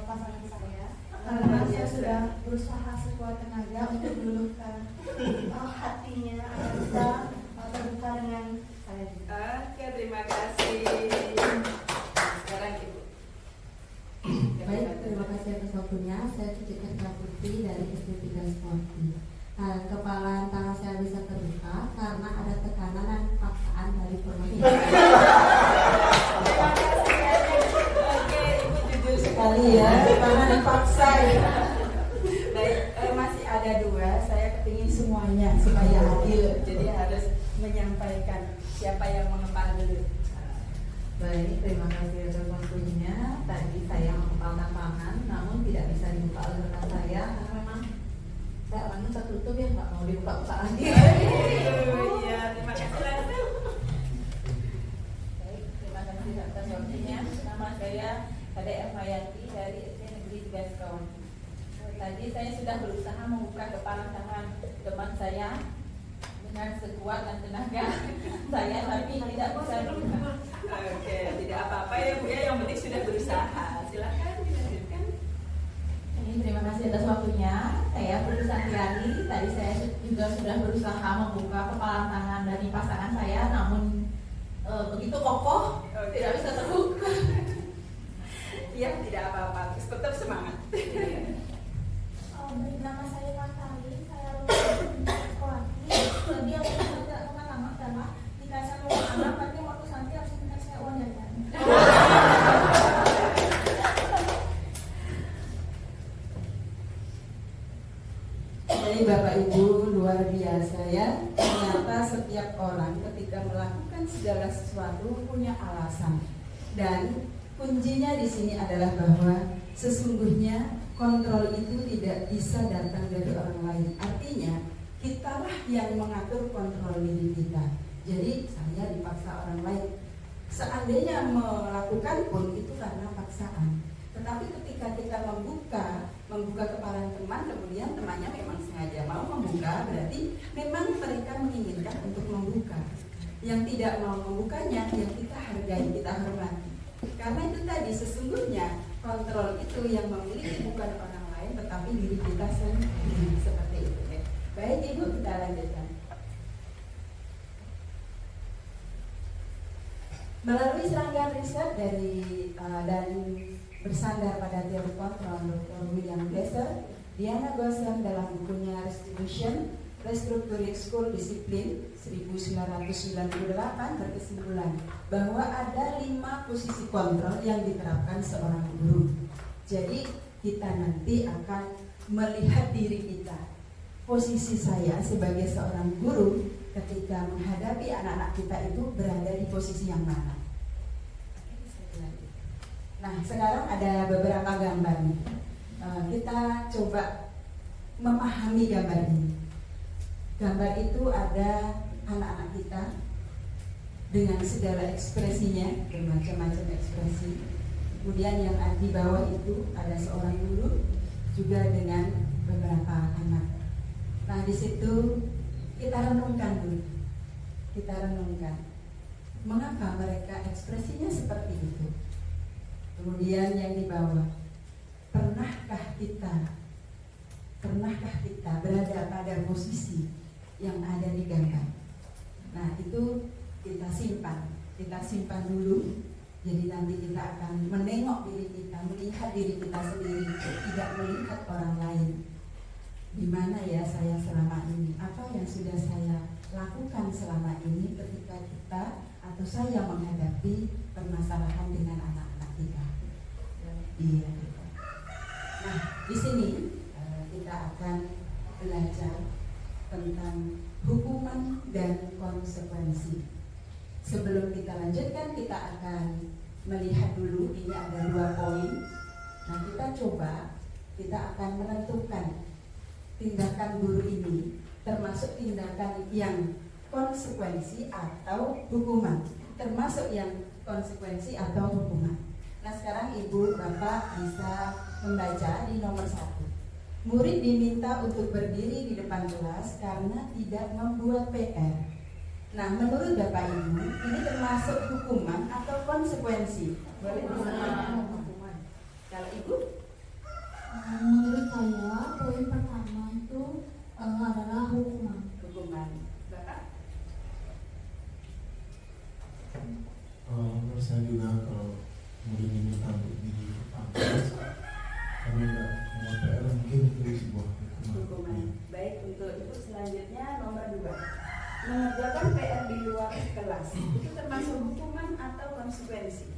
pasangan saya karena saya sudah berusaha sekuat tenaga untuk meluluhkan hatinya agar bisa terbuka dengan saya. Oke, terima kasih. Sekarang Ibu. Baik, terima kasih atas waktunya. Saya Cici Putri dari SD 3 Sawati. Kepala tangan saya bisa terbuka karena ada tekanan dan paksaan dari perempuan. Sekali ya, karena dipaksa ya. Baik, masih ada dua. Saya kepingin semuanya supaya adil. Jadi harus menyampaikan siapa yang mengepal dulu. Baik, terima kasih atas waktunya. Tadi saya mengepalkan tangan, namun tidak bisa dibuka oleh rekan saya karena memang saya orangnya tertutup ya, nggak mau dibuka-buka lagi. Iya, terima kasih langsung. Baik, terima kasih atas waktunya. Nama saya Ade Ermayati dari SD Negeri 3 Sukawati. Tadi saya sudah berusaha membuka kepala tangan teman saya dengan sekuat dan tenaga saya, tapi tidak bisa dibuka. Oke, tidak apa-apa ya Bu ya, yang penting sudah berusaha. Silakan dilanjutkan. Terima kasih atas waktunya. Saya Putri Santiani. Tadi saya juga sudah berusaha membuka kepala tangan dari pasangan saya, namun begitu kokoh, tidak bisa terbuka. Ya, tidak apa-apa, tetap semangat. Nama saya Pantali, saya lulus Sawati. Dia tidak lama-lama karena dikasih uang anak, tapi waktu nanti harus minta saya uang jajan. Jadi Bapak Ibu luar biasa ya. Ternyata setiap orang ketika melakukan segala sesuatu punya alasan. Dan kuncinya di sini adalah bahwa sesungguhnya kontrol itu tidak bisa datang dari orang lain. Artinya kitalah yang mengatur kontrol diri kita. Jadi saya dipaksa orang lain. Seandainya melakukan pun itu karena paksaan. Tetapi ketika kita membuka kepala teman, kemudian temannya memang sengaja mau membuka, berarti memang mereka menginginkan untuk membuka. Yang tidak mau membukanya, yang kita hargai, kita hormati. Karena itu tadi sesungguhnya kontrol itu yang memiliki bukan orang lain, tetapi diri kita sendiri, seperti itu. Baik Ibu, kita lanjutkan. Melalui serangkaian riset dan bersandar pada teori kontrol Dr. William Glasser, Diana Gosser dalam bukunya Restructuring School Discipline 1998 berkesimpulan bahwa ada 5 posisi kontrol yang diterapkan seorang guru. Jadi kita nanti akan melihat diri kita. Posisi saya sebagai seorang guru ketika menghadapi anak-anak kita itu berada di posisi yang mana. Nah, sekarang ada beberapa gambar nih. Kita coba memahami gambar ini. Gambar itu ada anak-anak kita dengan segala ekspresinya, bermacam-macam ekspresi. Kemudian yang di bawah itu ada seorang guru juga dengan beberapa anak. Nah, di situ kita renungkan dulu. Kita renungkan mengapa mereka ekspresinya seperti itu. Kemudian yang di bawah, pernahkah kita berada pada posisi yang ada di gambar. Nah, itu kita simpan dulu. Jadi nanti kita akan menengok diri kita, melihat diri kita sendiri, tidak melihat orang lain. Di mana ya saya selama ini? Apa yang sudah saya lakukan selama ini ketika kita atau saya menghadapi permasalahan dengan anak-anak kita? Iya. Nah, di sini kita akan belajar tentang hukuman dan konsekuensi. Sebelum kita lanjutkan, kita akan melihat dulu, ini ada 2 poin. Nah, kita akan menentukan tindakan guru ini termasuk tindakan yang konsekuensi atau hukuman, termasuk yang konsekuensi atau hukuman. Nah, sekarang Ibu Bapak bisa membaca di nomor 1. Murid diminta untuk berdiri di depan kelas karena tidak membuat PR. Nah, menurut Bapak Ibu, ini termasuk hukuman atau konsekuensi? Boleh disebutkan hukuman. Kalau Ibu? Menurut saya, poin pertama itu adalah hukuman. Hukuman. Bapak? Menurut saya juga kalau murid diminta untuk di kelas kami tidak membuat PR, mungkin itu sebuah hukuman. Baik, untuk Ibu selanjutnya nomor 2. Mengerjakan PR di luar kelas itu termasuk hukuman atau konsekuensi?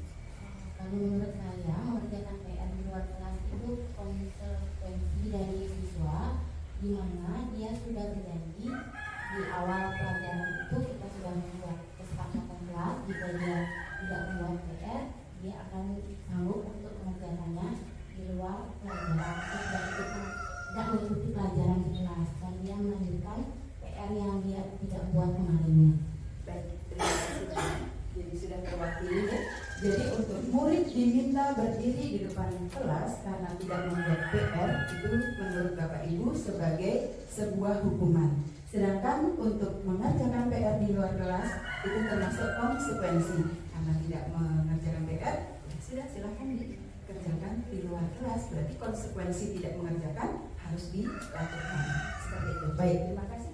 Kalau menurut saya, mengerjakan PR di luar kelas itu konsekuensi dari siswa, di mana dia sudah berjanji di awal pelajaran itu kita sudah membuat kesepakatan kelas, jika dia tidak membuat PR, dia akan sanggup untuk mengerjakannya di luar pelajaran. Tidak mengikuti pelajaran di kelas dan dia melanjutkan PR yang dia tidak buat kemarinnya. Baik, terima kasih. Jadi sudah terwakili ya. Jadi untuk murid diminta berdiri di depan kelas karena tidak membuat PR itu menurut Bapak Ibu sebagai sebuah hukuman. Sedangkan untuk mengerjakan PR di luar kelas itu termasuk konsekuensi. Karena tidak mengerjakan PR, ya sudah silahkan dikerjakan di luar kelas. Berarti konsekuensi tidak mengerjakan harus dilakukan. Seperti itu. Baik, terima kasih.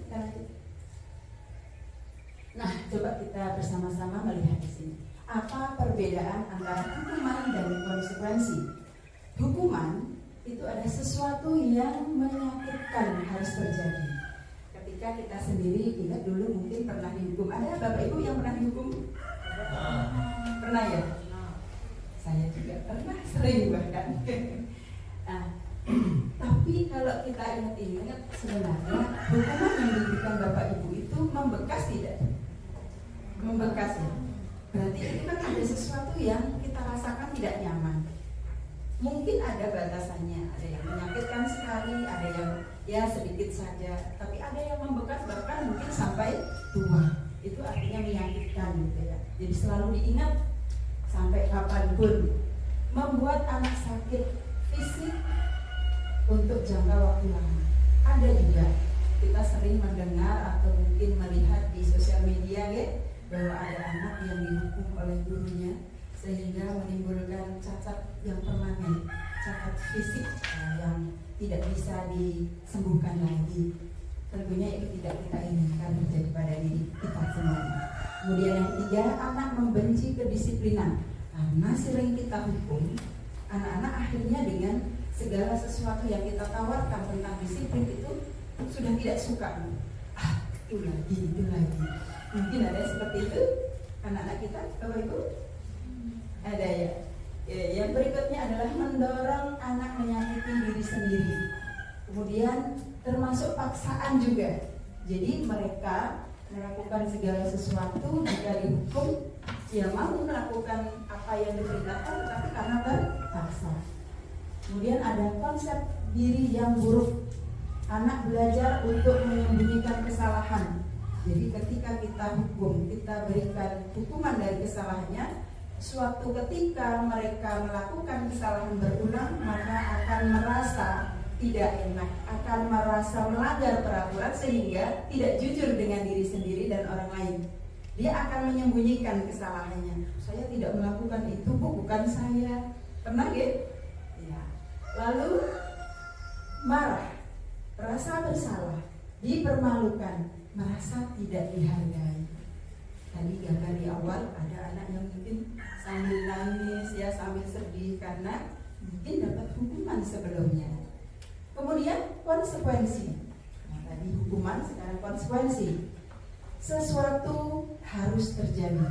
Nah, coba kita bersama-sama melihat di sini. Apa perbedaan antara hukuman dan konsekuensi? Hukuman itu ada sesuatu yang menyakitkan harus terjadi. Ketika kita sendiri ingat dulu mungkin pernah dihukum. Ada Bapak Ibu yang pernah dihukum? Pernah ya? Saya juga pernah, sering bahkan. Nah, tapi kalau kita ingat-ingat sebenarnya hukuman yang diberikan Bapak Ibu itu membekas tidak? Membekas ya. Berarti itu kan ada sesuatu yang kita rasakan tidak nyaman. Mungkin ada batasannya, ada yang menyakitkan sekali, ada yang ya sedikit saja, tapi ada yang membekas bahkan mungkin sampai tua. Itu artinya menyakitkan gitu ya. Jadi selalu diingat sampai kapanpun. Membuat anak sakit fisik untuk jangka waktu lama. Ada juga kita sering mendengar atau mungkin melihat di sosial media ya, bahwa ada anak yang dihukum oleh gurunya sehingga menimbulkan cacat yang permanen, cacat fisik yang tidak bisa disembuhkan lagi. Tentunya itu tidak kita inginkan terjadi pada diri kita semua. Kemudian yang ketiga, anak membenci kedisiplinan. Karena sering kita hukum, anak-anak akhirnya dengan segala sesuatu yang kita tawarkan tentang disiplin itu sudah tidak suka. Itu lagi. Mungkin ada seperti itu anak-anak kita, Bapak Ibu? Ada ya. Yang berikutnya adalah mendorong anak menyakiti diri sendiri. Kemudian termasuk paksaan juga. Jadi mereka melakukan segala sesuatu jika dihukum, dia mau melakukan apa yang diperintahkan, tetapi karena terpaksa. Kemudian ada konsep diri yang buruk. Anak belajar untuk menyembunyikan kesalahan. Jadi ketika kita hukum, kita berikan hukuman dari kesalahannya, suatu ketika mereka melakukan kesalahan berulang, maka akan merasa tidak enak, akan merasa melanggar peraturan sehingga tidak jujur dengan diri sendiri dan orang lain. Dia akan menyembunyikan kesalahannya. Saya tidak melakukan itu, Bu, bukan saya. Pernah ya? Ya. Lalu marah, rasa bersalah, dipermalukan, merasa tidak dihargai. Tadi gambar di awal ada anak yang mungkin sambil nangis ya, sambil sedih karena mungkin dapat hukuman sebelumnya. Kemudian konsekuensi. Nah, tadi hukuman, sekarang konsekuensi. Sesuatu harus terjadi.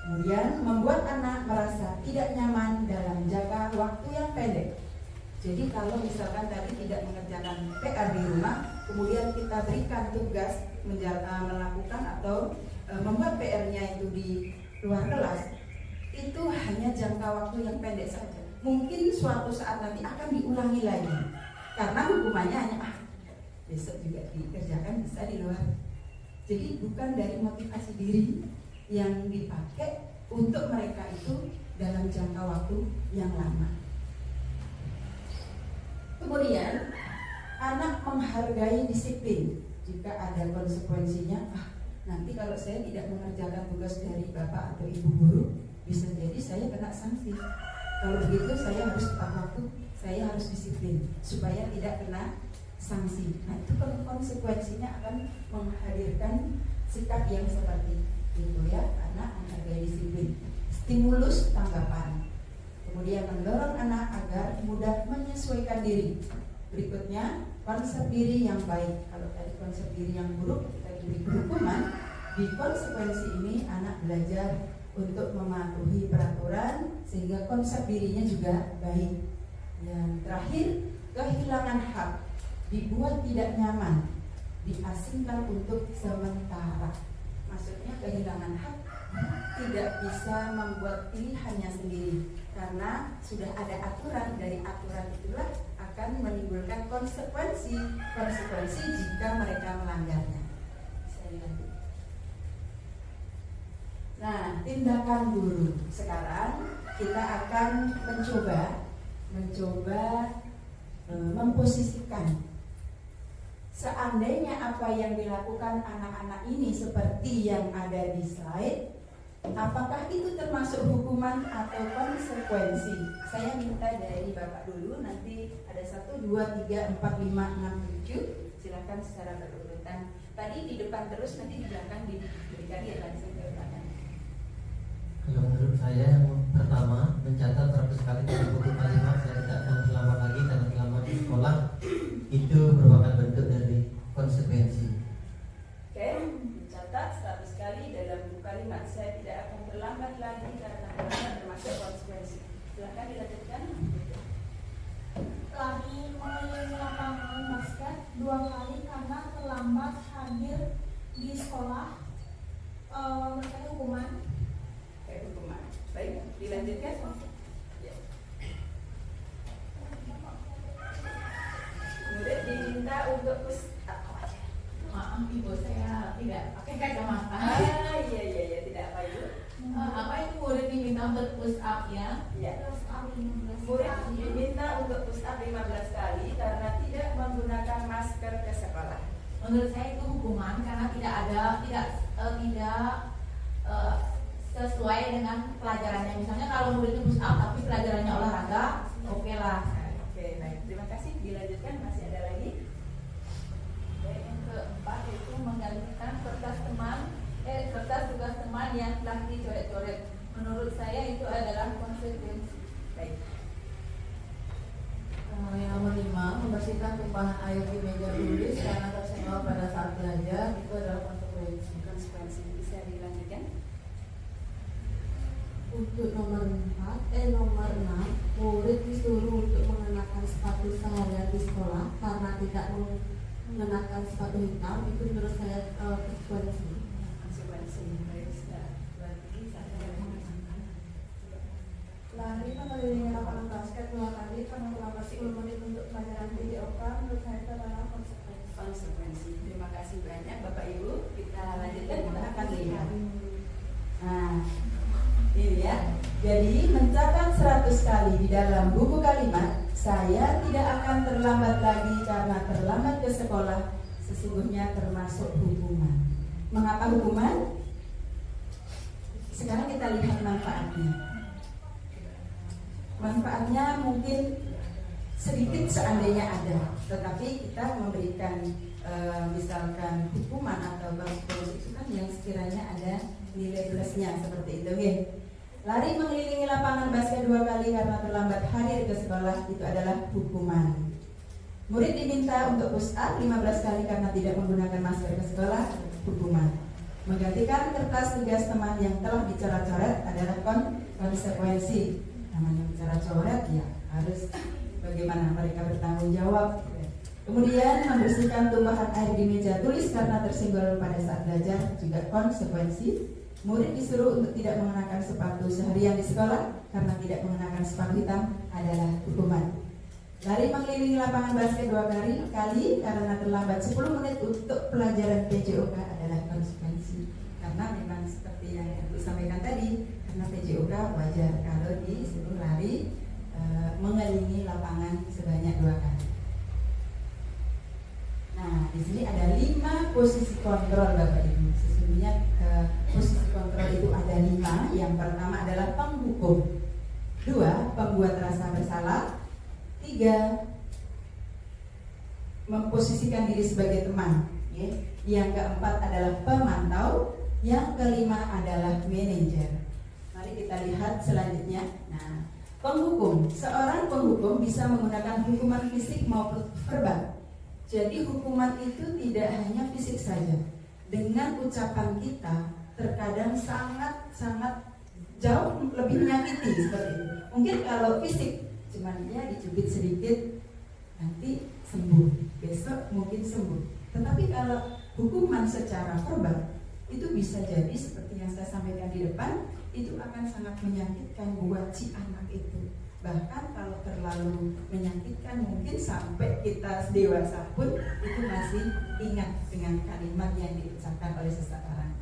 Kemudian membuat anak merasa tidak nyaman dalam jangka waktu yang pendek. Jadi kalau misalkan tadi tidak mengerjakan PR di rumah, kemudian kita berikan tugas melakukan atau membuat PR-nya itu di luar kelas, itu hanya jangka waktu yang pendek saja. Mungkin suatu saat nanti akan diulangi lagi, karena hukumannya hanya besok juga dikerjakan, bisa di luar. Jadi bukan dari motivasi diri yang dipakai untuk mereka itu dalam jangka waktu yang lama. Kemudian anak menghargai disiplin. Jika ada konsekuensinya, nanti kalau saya tidak mengerjakan tugas dari bapak atau ibu guru, bisa jadi saya kena sanksi. Kalau begitu saya harus tepat waktu, saya harus disiplin supaya tidak kena sanksi. Nah, itu konsekuensinya akan menghadirkan sikap yang seperti itu ya, anak menghargai disiplin. Stimulus tanggapan. Kemudian mendorong anak agar mudah menyesuaikan diri. Berikutnya, konsep diri yang baik. Kalau tadi konsep diri yang buruk, kita diberi hukuman. Di konsekuensi ini anak belajar untuk mematuhi peraturan sehingga konsep dirinya juga baik. Yang terakhir, kehilangan hak, dibuat tidak nyaman, diasingkan untuk sementara. Maksudnya kehilangan hak, tidak bisa membuat pilihannya sendiri karena sudah ada aturan. Dari aturan itulah akan menimbulkan konsekuensi jika mereka melanggarnya. Bisa dilanjut. Nah, tindakan guru. Sekarang kita akan mencoba memposisikan seandainya apa yang dilakukan anak-anak ini seperti yang ada di slide, apakah itu termasuk hukuman atau konsekuensi? Saya minta dari Bapak dulu, nanti ada 1, 2, 3, 4, 5, 6, 7. Silakan secara berurutan. Tadi di depan terus, nanti di belakang diberikan ya tadi saya belakang. Kalau menurut saya yang pertama mencatat 100 kali dalam buku kalimat saya tidak akan terlambat lagi karena terlambat di sekolah, itu merupakan bentuk dari konsekuensi. Oke, mencatat 100 kali dalam buku kalimat saya tidak akan terlambat lagi karena terlambat termasuk konsekuensi. Silahkan dilanjutkan. Lari mengelilingi lapangan basket 2 kali karena terlambat hadir di sekolah. Menurut saya hukuman. Hukuman. Baik, dilanjutkan. Ya. Murid diminta untuk push up. Maaf ibu, saya tidak pakai kacamata. Iya, tidak apa ibu. Apa itu murid diminta untuk push up ya? Iya. Murid diminta untuk push up 15 kali karena tidak menggunakan masker ke sekolah. Menurut saya itu hukuman karena tidak sesuai dengan pelajarannya. Misalnya kalau muridnya push up tapi pelajarannya olahraga, oke lah. Oke, baik. Terima kasih. Dilanjutkan, masih ada lagi. Baik, yang keempat itu menggantikan kertas tugas teman yang telah dicoret-coret. Menurut saya itu adalah konsekuensi. Baik. Yang nomor 5, membersihkan tumpahan air di meja tulis karena tersenggol pada saat belajar, itu adalah konsekuensi. Bisa dilanjutkan. Untuk nomor 6, murid disuruh untuk mengenakan sepatu seharian di sekolah karena tidak mengenakan sepatu hitam, itu menurut saya konsekuensi. Lari mengelilingi lapangan basket 2 kali karena terlambat 10 menit untuk pelajaran PJOK, menurut saya itu adalah konsekuensi. Terima kasih banyak Bapak Ibu. Kita lanjutkan, kita akan lihat. Nah, ini ya. Jadi mencatat 100 kali di dalam buku kalimat, saya tidak akan terlambat lagi karena terlambat ke sekolah, sesungguhnya termasuk hukuman. Mengapa hukuman? Sekarang kita lihat manfaatnya. Manfaatnya mungkin sedikit seandainya ada, tetapi kita memberikan misalkan hukuman atau konsekuensi itu kan yang sekiranya ada nilai plusnya seperti itu. Okay. Lari mengelilingi lapangan basket 2 kali karena terlambat hadir ke sekolah itu adalah hukuman. Murid diminta untuk push up 15 kali karena tidak menggunakan masker ke sekolah, hukuman. Menggantikan kertas tugas teman yang telah dicoret-coret adalah konsekuensi. Namanya bicara-coret ya harus bagaimana mereka bertanggung jawab. Kemudian membersihkan tumpahan air di meja tulis karena tersenggol pada saat belajar juga konsekuensi. Murid disuruh untuk tidak mengenakan sepatu seharian di sekolah karena tidak mengenakan sepatu hitam adalah hukuman. Lari mengelilingi lapangan basket 2 kali karena terlambat 10 menit untuk pelajaran PJOK adalah konsekuensi. Karena memang seperti yang Ibu sampaikan tadi, karena PJOK wajar kalau disuruh lari mengelilingi lapangan sebanyak 2 kali. Nah, di sini ada 5 posisi kontrol Bapak Ibu. Sesungguhnya posisi kontrol itu ada 5. Yang pertama adalah penghukum, 2 pembuat rasa bersalah, 3 memposisikan diri sebagai teman, ya. Yang keempat adalah pemantau, yang kelima adalah manajer. Mari kita lihat selanjutnya. Nah, penghukum, seorang penghukum bisa menggunakan hukuman fisik maupun verbal. Jadi hukuman itu tidak hanya fisik saja. Dengan ucapan kita terkadang sangat jauh lebih menyakiti seperti itu. Mungkin kalau fisik cuman ya dicubit sedikit nanti sembuh, besok mungkin sembuh. Tetapi kalau hukuman secara verbal itu bisa jadi seperti yang saya sampaikan di depan, itu akan sangat menyakitkan buat si anak itu. Bahkan kalau terlalu menyakitkan mungkin sampai kita dewasa pun itu masih ingat dengan kalimat yang diucapkan oleh seseorang.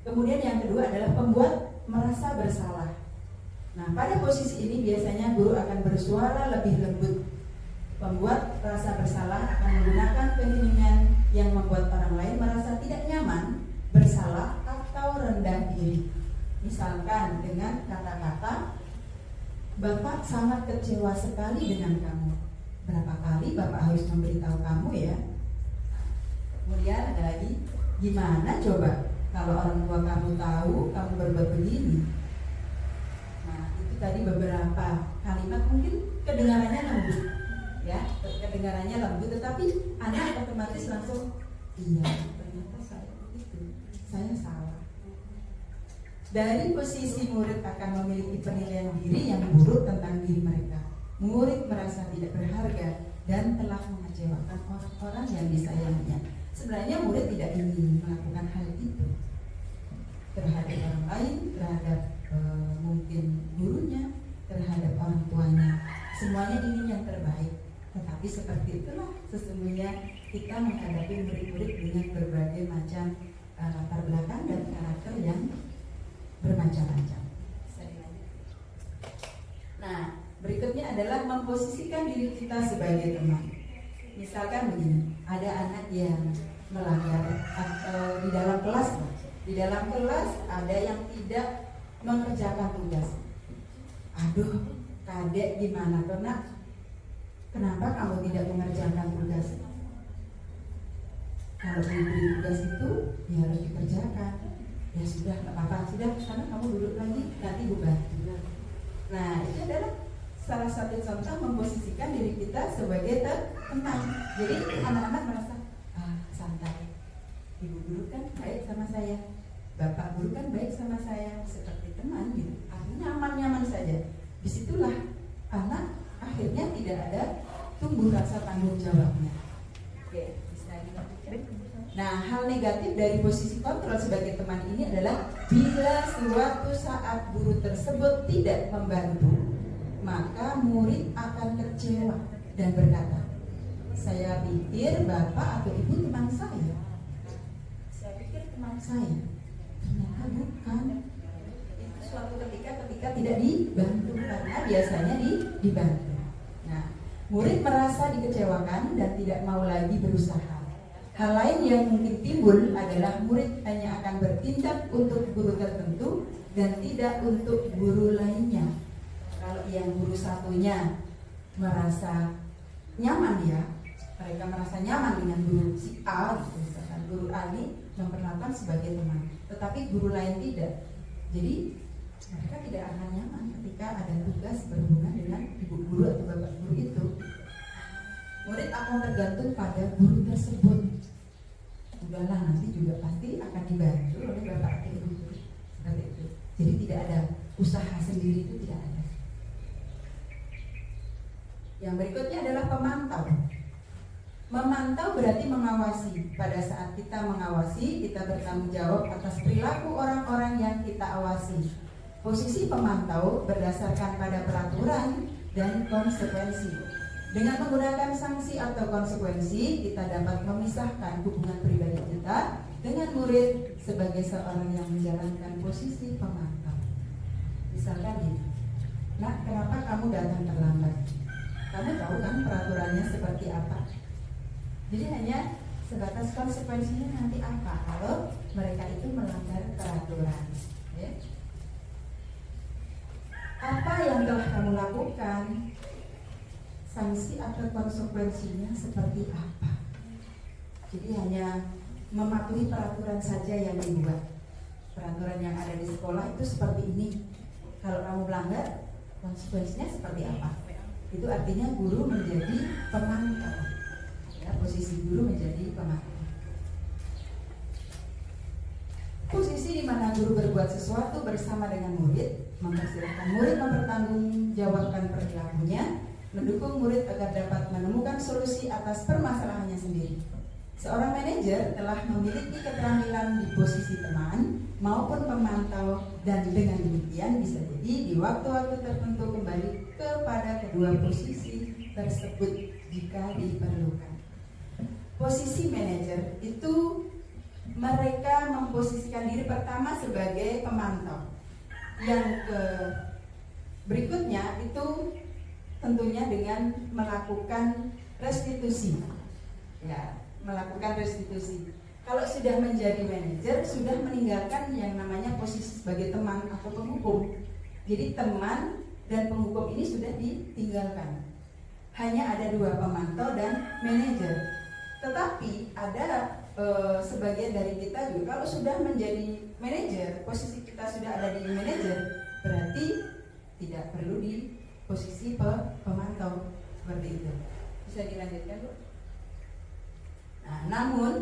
Kemudian yang kedua adalah pembuat merasa bersalah. Nah, pada posisi ini biasanya guru akan bersuara lebih lembut. Pembuat rasa bersalah akan menggunakan keheningan yang membuat orang lain merasa tidak nyaman, bersalah, atau rendah diri. Misalkan dengan kata-kata, Bapak sangat kecewa sekali dengan kamu. Berapa kali Bapak harus memberitahu kamu ya? Kemudian ada lagi, gimana coba kalau orang tua kamu tahu kamu berbuat begini? Nah, itu tadi beberapa kalimat mungkin kedengarannya lembut, ya, kedengarannya lembut, tetapi anak otomatis langsung, iya, ternyata saya begitu, saya salah. Dari posisi murid akan memiliki penilaian diri yang buruk tentang diri mereka. Murid merasa tidak berharga dan telah mengecewakan orang-orang yang disayanginya. Sebenarnya murid tidak ingin melakukan hal itu terhadap orang lain, terhadap mungkin gurunya, terhadap orang tuanya. Semuanya ingin yang terbaik. Tetapi seperti itulah sesungguhnya kita menghadapi murid-murid dengan berbagai macam latar belakang dan karakter yang bermacam-macam. Nah, berikutnya adalah memposisikan diri kita sebagai teman. Misalkan begini, ada anak yang melanggar atau di dalam kelas ada yang tidak mengerjakan tugas. Aduh, Kadek gimana tuh nak? Kenapa kamu tidak mengerjakan tugas? Kalau diberi tugas itu ya harus dikerjakan. Ya sudah, nggak apa-apa, sudah sana kamu duduk lagi, nanti Bu bantu. Nah, itu adalah salah satu contoh memposisikan diri kita sebagai teman. Jadi anak-anak merasa santai. Ibu guru kan baik sama saya, bapak guru kan baik sama saya, seperti teman gitu. Artinya nyaman-nyaman saja. Disitulah anak akhirnya tidak ada tumbuh rasa tanggung jawabnya. Oke, bisa dilanjutkan. Nah, hal negatif dari posisi kontrol sebagai teman ini adalah bila suatu saat guru tersebut tidak membantu, maka murid akan kecewa dan berkata, saya pikir bapak atau ibu teman saya. Saya pikir teman saya. Ternyata bukan. Itu suatu ketika tidak dibantu, karena biasanya dibantu. Nah, murid merasa dikecewakan dan tidak mau lagi berusaha. Hal lain yang mungkin timbul adalah murid hanya akan bertindak untuk guru tertentu dan tidak untuk guru lainnya. Kalau yang guru satunya merasa nyaman ya, mereka merasa nyaman dengan guru si A, gitu, misalkan guru A ini memperlakukan sebagai teman, tetapi guru lain tidak. Jadi mereka tidak akan nyaman ketika ada tugas berhubungan dengan ibu guru atau bapak guru itu. Murid akan tergantung pada guru tersebut. Udahlah, nanti juga pasti akan dibantu oleh bapak atau ibu guru, seperti itu. Jadi tidak ada usaha sendiri, itu tidak ada. Yang berikutnya adalah pemantau. Memantau berarti mengawasi. Pada saat kita mengawasi, kita bertanggung jawab atas perilaku orang-orang yang kita awasi. Posisi pemantau berdasarkan pada peraturan dan konsekuensi. Dengan menggunakan sanksi atau konsekuensi, kita dapat memisahkan hubungan pribadi kita dengan murid sebagai seorang yang menjalankan posisi pemantau. Misalkan ini, nak, kenapa kamu datang terlambat? Kamu tahu kan peraturannya seperti apa? Jadi hanya sebatas konsekuensinya nanti apa kalau mereka itu melanggar peraturan. Ya. Apa yang telah kamu lakukan? Sanksi atau konsekuensinya seperti apa? Jadi hanya mematuhi peraturan saja yang dibuat. Peraturan yang ada di sekolah itu seperti ini. Kalau kamu melanggar, konsekuensinya seperti apa? Itu artinya guru menjadi pemantau. Ya, posisi guru menjadi pemantau. Posisi di mana guru berbuat sesuatu bersama dengan murid, mempersilahkan murid mempertanggungjawabkan perilakunya, mendukung murid agar dapat menemukan solusi atas permasalahannya sendiri. Seorang manajer telah memiliki keterampilan di posisi teman maupun pemantau, dan dengan demikian bisa jadi di waktu-waktu tertentu kembali kepada kedua posisi tersebut jika diperlukan. Posisi manajer itu mereka memposisikan diri pertama sebagai pemantau. Yang berikutnya itu tentunya dengan melakukan restitusi. Ya, melakukan restitusi. Kalau sudah menjadi manajer, sudah meninggalkan yang namanya posisi sebagai teman atau penghukum. Jadi teman dan penghukum ini sudah ditinggalkan. Hanya ada dua, pemantau dan manajer. Tetapi ada sebagian dari kita juga kalau sudah menjadi manajer, posisi kita sudah ada di manajer, berarti tidak perlu di posisi pemantau seperti itu. Bisa dilanjutkan, Bu? Nah, namun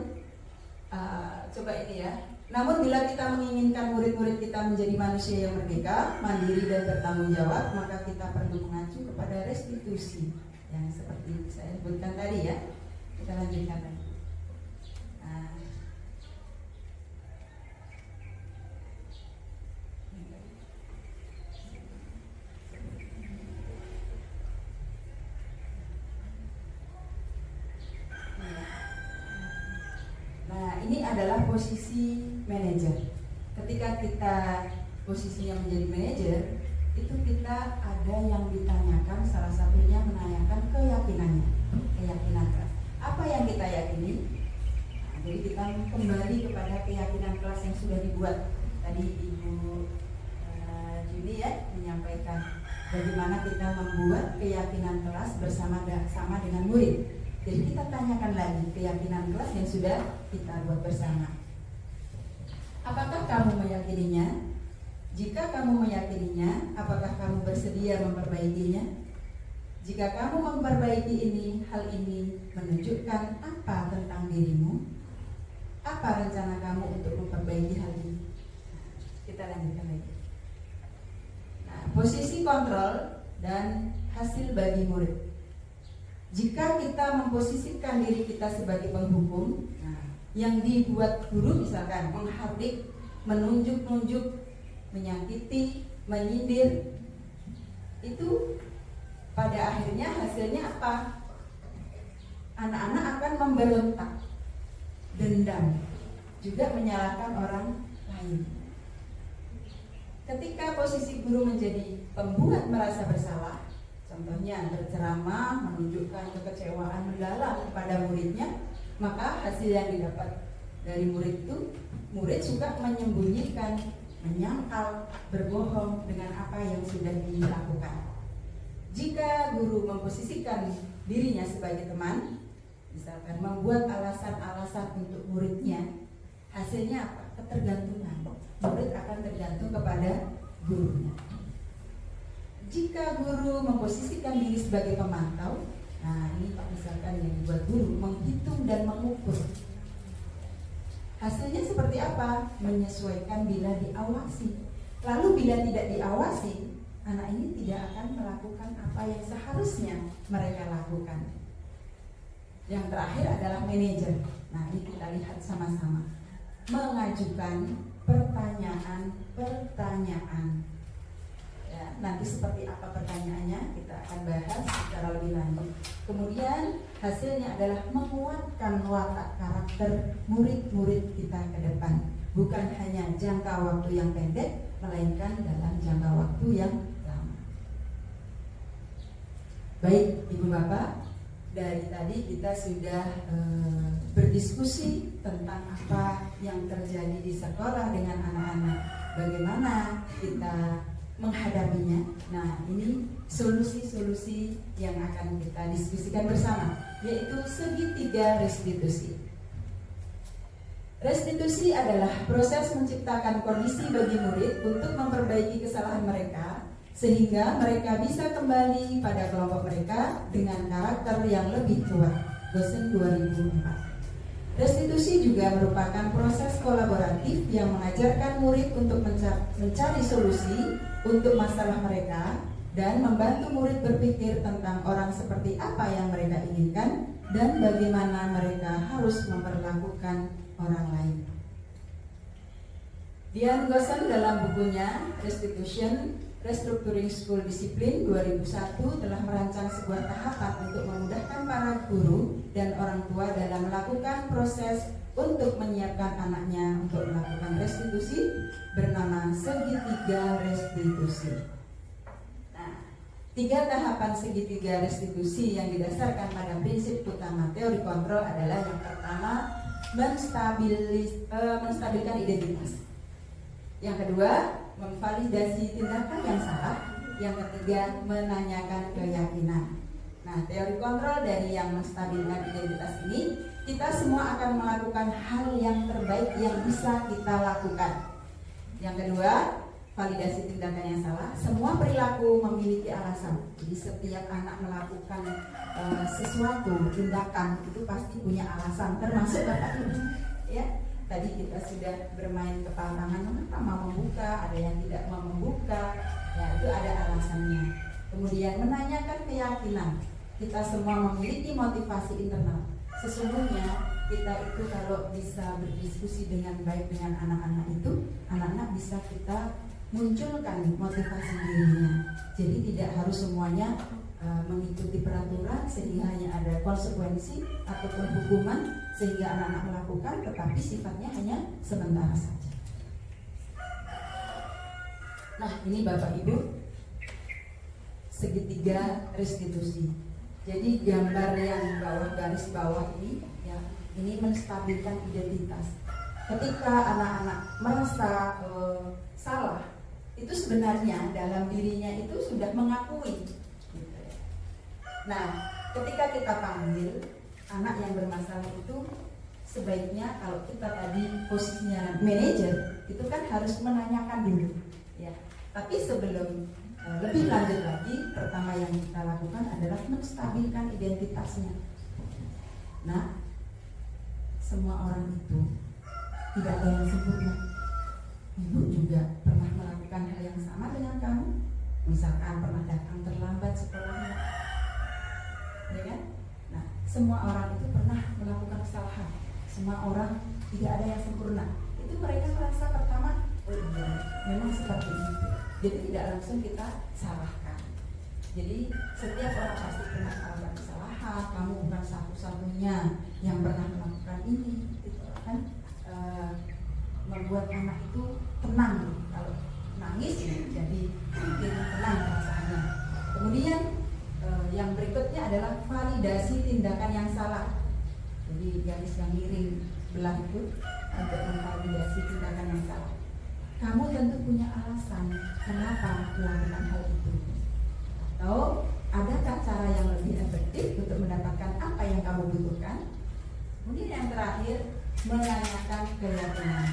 coba ini ya. Namun bila kita menginginkan murid-murid kita menjadi manusia yang merdeka, mandiri dan bertanggung jawab, maka kita perlu mengacu kepada restitusi yang seperti saya sebutkan tadi ya. Kita lanjutkan lagi. Ini adalah posisi manajer. Ketika kita posisinya menjadi manajer, itu kita ada yang ditanyakan, salah satunya menanyakan keyakinannya, keyakinan kelas. Apa yang kita yakini? Nah, jadi kita kembali kepada keyakinan kelas yang sudah dibuat. Tadi Ibu Juni ya menyampaikan bagaimana kita membuat keyakinan kelas bersama dengan murid. Jadi kita tanyakan lagi keyakinan kelas yang sudah kita buat bersama. Apakah kamu meyakininya? Jika kamu meyakininya, apakah kamu bersedia memperbaikinya? Jika kamu memperbaiki hal ini menunjukkan apa tentang dirimu? Apa rencana kamu untuk memperbaiki hal ini? Kita lanjutkan lagi. Nah, posisi kontrol dan hasil bagi murid. Jika kita memposisikan diri kita sebagai penghukum, nah, yang dibuat guru misalkan menghardik, menunjuk-nunjuk, menyakiti, menyindir, itu pada akhirnya hasilnya apa? Anak-anak akan memberontak, dendam, juga menyalahkan orang lain. Ketika posisi guru menjadi pembuat merasa bersalah, contohnya berceramah, menunjukkan kekecewaan mendalam kepada muridnya, maka hasil yang didapat dari murid itu, murid suka menyembunyikan, menyangkal, berbohong dengan apa yang sudah dilakukan. Jika guru memposisikan dirinya sebagai teman, misalkan membuat alasan-alasan untuk muridnya, hasilnya apa? Ketergantungan. Murid akan tergantung kepada gurunya. Jika guru memposisikan diri sebagai pemantau, nah ini misalkan yang dibuat guru menghitung dan mengukur. Hasilnya seperti apa? Menyesuaikan bila diawasi. Lalu bila tidak diawasi, anak ini tidak akan melakukan apa yang seharusnya mereka lakukan. Yang terakhir adalah manajer. Nah ini kita lihat sama-sama. Mengajukan pertanyaan. Ya, nanti seperti apa pertanyaannya kita akan bahas secara lebih lanjut. Kemudian hasilnya adalah menguatkan watak karakter murid-murid kita ke depan. Bukan hanya jangka waktu yang pendek, melainkan dalam jangka waktu yang lama. Baik Ibu Bapak, dari tadi kita sudah berdiskusi tentang apa yang terjadi di sekolah dengan anak-anak, bagaimana kita menghadapinya. Nah ini solusi-solusi yang akan kita diskusikan bersama, yaitu segitiga restitusi. Restitusi adalah proses menciptakan kondisi bagi murid untuk memperbaiki kesalahan mereka, sehingga mereka bisa kembali pada kelompok mereka dengan karakter yang lebih kuat. Gosen 2004. Restitusi juga merupakan proses kolaboratif yang mengajarkan murid untuk mencari solusi untuk masalah mereka dan membantu murid berpikir tentang orang seperti apa yang mereka inginkan dan bagaimana mereka harus memperlakukan orang lain. Dian Gosen dalam bukunya Restitution, Restructuring School Discipline 2001 telah merancang sebuah tahapan untuk memudahkan para guru dan orang tua dalam melakukan proses untuk menyiapkan anaknya untuk melakukan restitusi bernama segitiga restitusi. Nah, 3 tahapan segitiga restitusi yang didasarkan pada prinsip utama teori kontrol adalah yang pertama, menstabilkan identitas. Yang kedua, memvalidasi tindakan yang salah. Yang ketiga, menanyakan keyakinan. Nah, teori kontrol dari yang menstabilkan identitas ini, kita semua akan melakukan hal yang terbaik yang bisa kita lakukan. Yang kedua, validasi tindakan yang salah. Semua perilaku memiliki alasan. Jadi setiap anak melakukan sesuatu tindakan itu pasti punya alasan, termasuk Bapak Ibu. Ya, tadi kita sudah bermain kepala tangan, mengapa mau membuka, ada yang tidak mau membuka, ya itu ada alasannya. Kemudian menanyakan keyakinan. Kita semua memiliki motivasi internal. Sesungguhnya kita itu kalau bisa berdiskusi dengan baik dengan anak-anak itu, anak-anak bisa kita munculkan motivasi dirinya. Jadi tidak harus semuanya mengikuti peraturan sehingga hanya ada konsekuensi ataupun hukuman sehingga anak-anak melakukan, tetapi sifatnya hanya sementara saja. Nah, ini Bapak Ibu segitiga restitusi. Jadi gambar yang garis bawah ini ya, ini menstabilkan identitas. Ketika anak-anak merasa salah, itu sebenarnya dalam dirinya itu sudah mengakui. Nah, ketika kita panggil anak yang bermasalah itu, sebaiknya kalau kita tadi posisinya manajer, itu kan harus menanyakan dulu, ya. Tapi sebelum lebih lanjut lagi, pertama yang kita lakukan adalah menstabilkan identitasnya. Nah, semua orang itu tidak ada yang sempurna. Ibu juga pernah melakukan hal yang sama dengan kamu, misalkan pernah datang terlambat sekolahnya, ya kan? Nah, semua orang itu pernah melakukan kesalahan. Semua orang tidak ada yang sempurna. Itu mereka merasa pertama, oh iya, memang seperti itu. Jadi tidak langsung kita salahkan. Jadi setiap orang pasti pernah melakukan kesalahan. Kamu bukan satu-satunya yang pernah melakukan ini. Itu kan membuat anak itu tenang. Kalau nangis jadi makin tenang perasaannya. Kemudian yang berikutnya adalah validasi tindakan yang salah. Jadi garis yang miring belah itu untuk memvalidasi tindakan yang salah. Kamu tentu punya alasan kenapa melakukan hal itu. Atau adakah cara terakhir menanyakan keyakinan.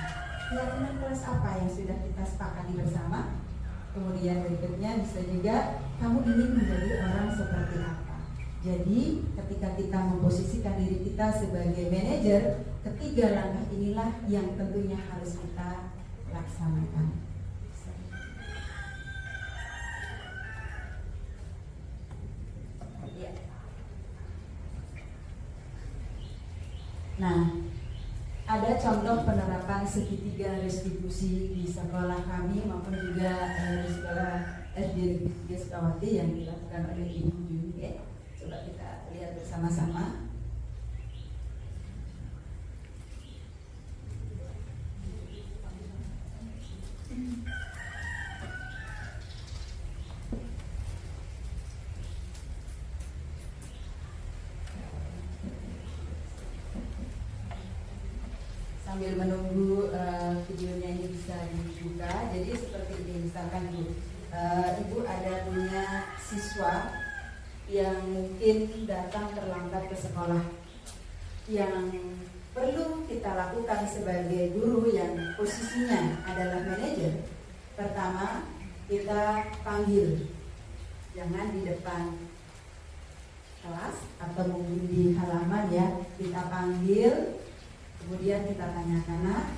Keyakinan kelas apa yang sudah kita sepakati bersama? Kemudian berikutnya bisa juga kamu ingin menjadi orang seperti apa. Jadi ketika kita memposisikan diri kita sebagai manajer, ketiga langkah inilah yang tentunya harus kita laksanakan. Nah, ada contoh penerapan segitiga restitusi di sekolah kami maupun juga di sekolah SD Negeri 3 Sukawati yang dilakukan oleh Ibu Juni. Coba kita lihat bersama-sama. Sambil menunggu videonya ini bisa dibuka, jadi seperti ini, misalkan Ibu ada punya siswa yang mungkin datang terlambat ke sekolah, yang perlu kita lakukan sebagai guru yang posisinya adalah manajer. Pertama, kita panggil, jangan di depan kelas atau mungkin di halaman ya, kita panggil. Kemudian kita tanyakan, nak,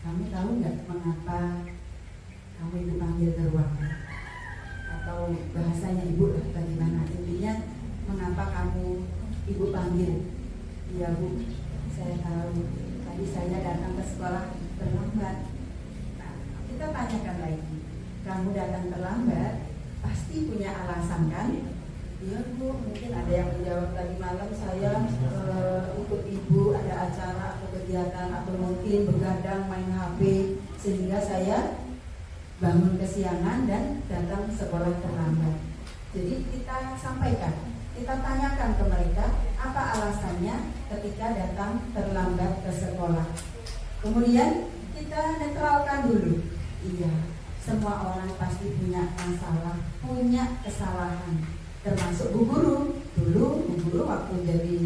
kamu tahu nggak mengapa kamu dipanggil ke ruangan? Atau bahasanya ibu lah, bagaimana intinya mengapa kamu ibu panggil? Iya bu, saya tahu tadi saya datang ke sekolah terlambat. Nah, kita tanyakan lagi, kamu datang terlambat pasti punya alasan kan? Iya bu, mungkin ada yang menjawab tadi malam saya ikut ibu ada acara atau kegiatan atau mungkin begadang main HP sehingga saya bangun kesiangan dan datang sekolah terlambat. Jadi kita sampaikan, kita tanyakan ke mereka apa alasannya ketika datang terlambat ke sekolah. Kemudian kita netralkan dulu. Iya, semua orang pasti punya masalah, punya kesalahan. Termasuk Bu Guru. Dulu Bu Guru waktu jadi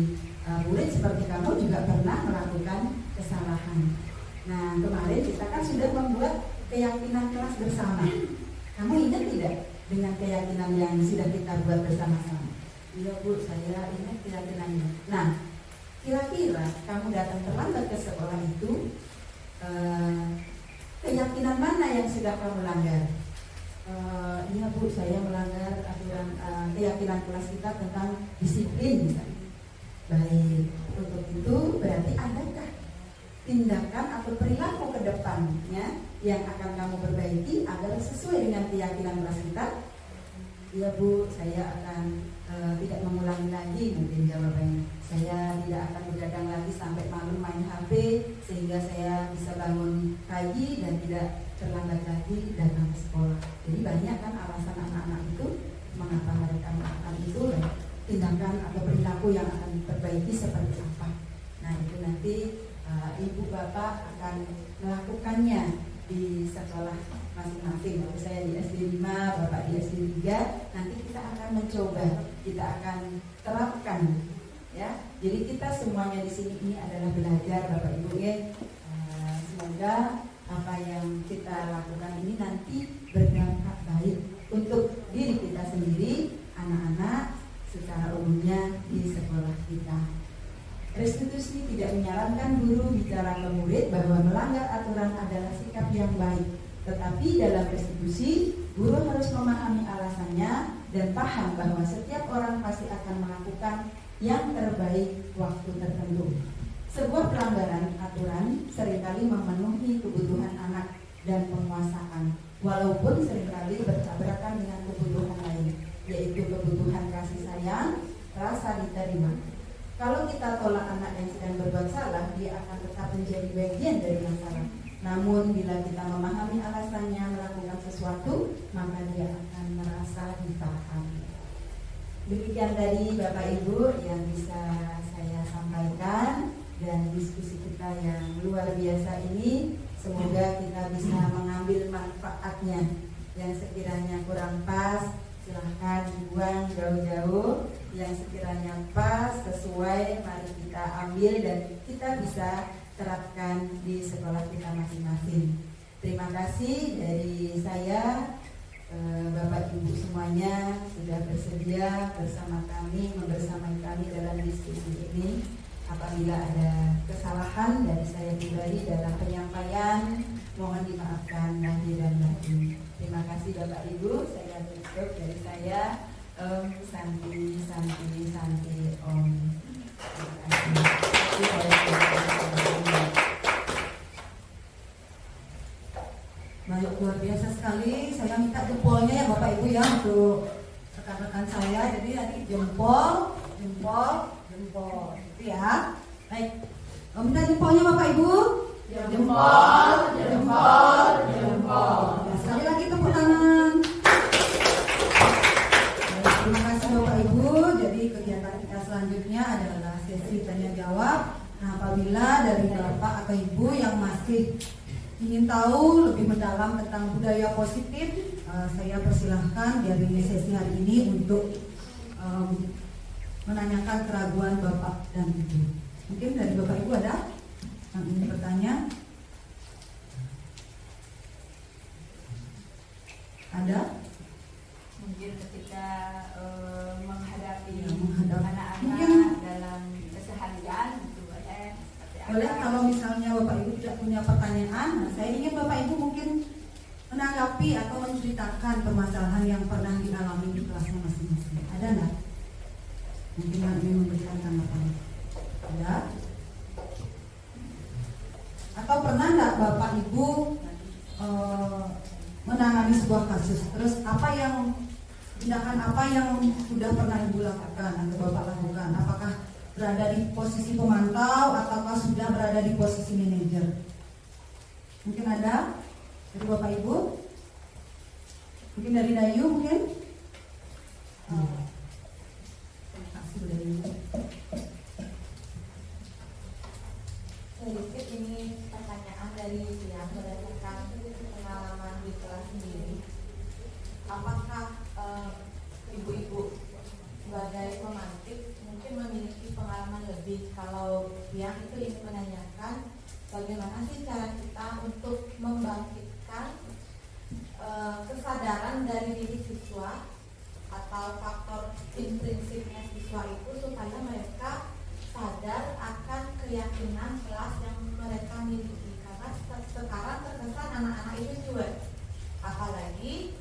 murid seperti kamu juga pernah melakukan kesalahan. Nah, kemarin kita kan sudah membuat keyakinan kelas bersama. Kamu ingat tidak dengan keyakinan yang sudah kita buat bersama-sama? Iya Bu, saya ingat keyakinannya. Nah, kira-kira kamu datang terlambat ke sekolah itu, keyakinan mana yang sudah kamu langgar? Iya Bu, saya melanggar aturan keyakinan kelas kita tentang disiplin misalnya. Baik, untuk itu berarti adakah tindakan atau perilaku ke depannya yang akan kamu perbaiki agar sesuai dengan keyakinan kelas kita? Iya Bu, saya akan tidak mengulangi lagi mungkin jawabannya. Saya tidak akan begadang lagi sampai malam main HP sehingga saya bisa bangun pagi dan tidak terlambat lagi datang ke sekolah. Jadi banyak kan alasan anak-anak itu mengapa mereka melakukan itu, dan tindakan atau perilaku yang akan diperbaiki seperti apa. Nah itu nanti ibu bapak akan melakukannya di sekolah masing-masing. Kalau saya di SD 5, bapak di SD 3, nanti kita akan mencoba, kita akan terapkan ya. Jadi kita semuanya di sini ini adalah belajar Bapak Ibu ya. Semoga apa yang kita lakukan ini nanti berdampak baik untuk diri kita sendiri, anak-anak secara umumnya di sekolah kita. Restitusi tidak menyarankan guru bicara ke murid bahwa melanggar aturan adalah sikap yang baik. Tetapi dalam restitusi, guru harus memahami alasannya dan paham bahwa setiap orang pasti akan melakukan yang terbaik waktu tertentu. Sebuah pelanggaran aturan seringkali memenuhi kebutuhan anak dan penguasaan, walaupun seringkali bertabrakan dengan kebutuhan lain, yaitu kebutuhan kasih sayang, rasa diterima. Kalau kita tolak anak yang sedang berbuat salah, dia akan tetap menjadi bagian dari masalah. Namun bila kita memahami alasannya melakukan sesuatu, maka dia akan merasa dipahami. Demikian tadi Bapak Ibu yang bisa saya sampaikan, dan diskusi kita yang luar biasa ini semoga kita bisa mengambil manfaatnya. Yang sekiranya kurang pas silahkan dibuang jauh-jauh, yang sekiranya pas, sesuai, mari kita ambil dan kita bisa terapkan di sekolah kita masing-masing. Terima kasih dari saya, Bapak Ibu semuanya sudah bersedia bersama kami, membersamai kami dalam diskusi ini. Apabila ada kesalahan dari saya pribadi dalam penyampaian, mohon dimaafkan lahir dan batin. Terima kasih Bapak Ibu, saya tutup dari saya. Santi, Santi, Santi, Om. Terima kasih. Baik, luar biasa sekali. Saya minta jempolnya ya Bapak Ibu ya untuk rekan-rekan saya. Jadi nanti jempol, jempol, jempol. Gitu ya. Baik. Minta jempolnya Bapak Ibu. Jempol, jempol, jempol. Ya, sekali lagi tepuk tangan. Baik, terima kasih Bapak Ibu. Jadi kegiatan kita selanjutnya adalah sesi tanya jawab. Nah, apabila dari Bapak atau Ibu yang masih ingin tahu lebih mendalam tentang budaya positif, saya persilahkan di sesi hari ini untuk menanyakan keraguan Bapak dan Ibu. Mungkin dari Bapak Ibu ada yang ingin bertanya? Ada? Mungkin ketika menghadapi anak-anak dalam keseharian gitu, boleh kalau misalnya Bapak Ibu tidak punya pertanyaan, saya ingin Bapak Ibu mungkin menanggapi atau menceritakan permasalahan yang pernah dialami di kelasnya masing-masing. Ada nggak? Mungkin yang ingin memberikan tanggapan. Ada? Atau pernah nggak Bapak Ibu menangani sebuah kasus? Terus tindakan apa yang sudah pernah Ibu lakukan atau Bapak lakukan? Apakah berada di posisi pemantau ataukah sudah berada di posisi manajer? Mungkin ada dari Bapak Ibu? Mungkin dari Dayu mungkin? Terima kasih Dayu. Sedikit ini pertanyaan dari yang berdasarkan pengalaman di kelas sendiri. Apakah ibu-ibu sebagai pemantik mungkin memiliki pengalaman lebih? Kalau yang itu ingin menanyakan bagaimana sih cara kita untuk membangkitkan kesadaran dari diri siswa atau faktor intrinsiknya siswa itu supaya mereka sadar akan keyakinan kelas yang mereka miliki. Karena sekarang terkesan anak-anak itu cuek, apalagi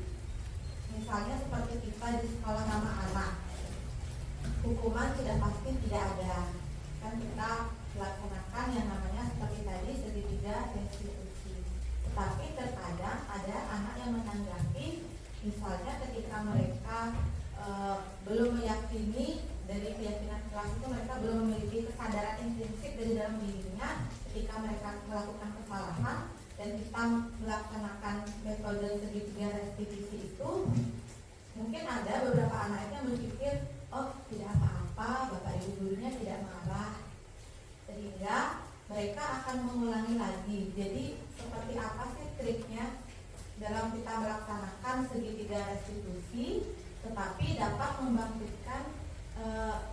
misalnya seperti kita di sekolah nama anak, hukuman sudah pasti tidak ada, kan kita melaksanakan yang namanya seperti tadi segitiga restitusi. Tetapi terkadang ada anak yang menanggapi, misalnya ketika mereka belum meyakini dari keyakinan kelas itu, mereka belum memiliki kesadaran intrinsik dari dalam dirinya ketika mereka melakukan kesalahan dan kita melaksanakan metode segitiga restitusi itu. Mungkin ada beberapa anak yang berpikir, oh tidak apa-apa, bapak ibu gurunya tidak marah, sehingga mereka akan mengulangi lagi. Jadi seperti apa sih triknya dalam kita melaksanakan segitiga restitusi tetapi dapat membangkitkan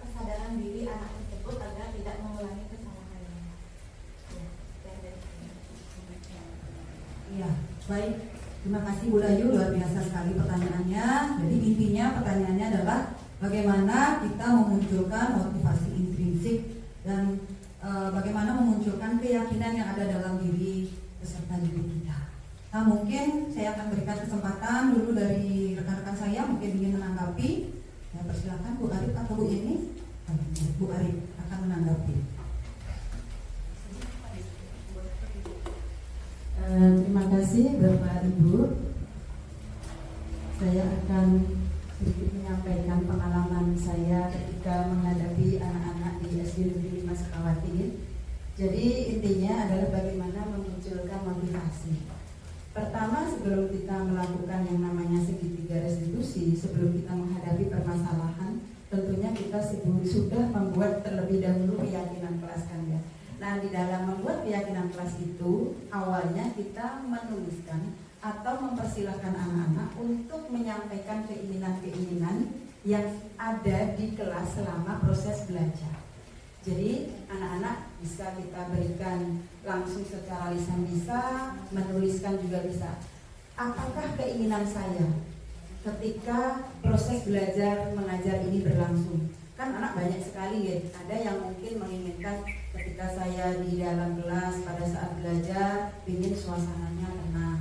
kesadaran diri anak tersebut agar tidak mengulangi kesalahannya? Iya, baik. Terima kasih Bu Dayu, luar biasa sekali pertanyaannya. Jadi intinya pertanyaannya adalah bagaimana kita memunculkan motivasi intrinsik dan bagaimana memunculkan keyakinan yang ada dalam diri peserta didik kita. Nah, mungkin saya akan berikan kesempatan dulu dari rekan-rekan saya mungkin ingin menanggapi. Ya, persilakan Bu Arif atau Bu Yeni. Bu Arif akan menanggapi. Terima kasih Bapak Ibu. Saya akan sedikit menyampaikan pengalaman saya ketika menghadapi anak-anak di SD Negeri 5 Sukawati. Jadi intinya adalah bagaimana memunculkan motivasi. Pertama, sebelum kita melakukan yang namanya segitiga restitusi, sebelum kita menghadapi permasalahan, tentunya kita sudah membuat terlebih dahulu keyakinan kelas kan ya. Nah, di dalam membuat keyakinan kelas itu, awalnya kita menuliskan atau mempersilahkan anak-anak untuk menyampaikan keinginan-keinginan yang ada di kelas selama proses belajar. Jadi anak-anak bisa kita berikan langsung secara lisan, bisa menuliskan juga bisa. Apakah keinginan saya ketika proses belajar mengajar ini berlangsung? Kan anak banyak sekali ya, ada yang mungkin menginginkan ketika saya di dalam kelas pada saat belajar ingin suasananya tenang,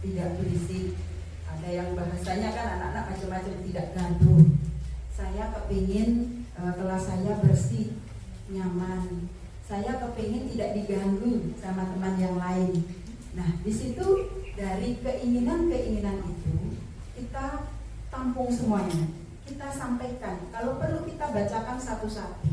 tidak berisik. Ada yang bahasanya kan anak-anak macam-macam, tidak gaduh. Saya kepingin kelas saya bersih, nyaman. Saya kepingin tidak diganggu sama teman yang lain. Nah, di situ dari keinginan-keinginan itu kita tampung semuanya, kita sampaikan. Kalau perlu kita bacakan satu-satu.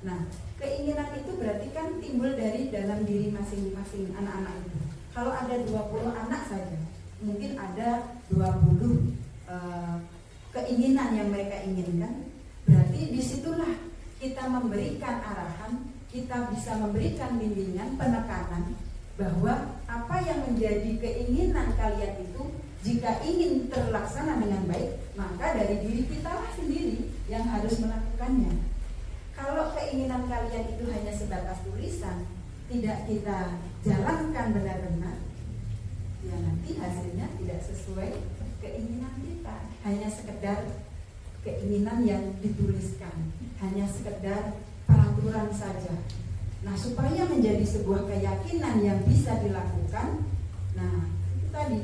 Nah, keinginan itu berarti kan timbul dari dalam diri masing-masing anak-anak itu. Kalau ada 20 anak saja, mungkin ada 20 keinginan yang mereka inginkan. Berarti disitulah kita memberikan arahan, kita bisa memberikan bimbingan, penekanan bahwa apa yang menjadi keinginan kalian itu jika ingin terlaksana dengan baik, maka dari diri kita lah sendiri yang harus melakukannya. Kalau keinginan kalian itu hanya sebatas tulisan, tidak kita jalankan benar-benar, ya nanti hasilnya tidak sesuai keinginan kita. Hanya sekedar keinginan yang dituliskan, hanya sekedar peraturan saja. Nah, supaya menjadi sebuah keyakinan yang bisa dilakukan, nah itu tadi.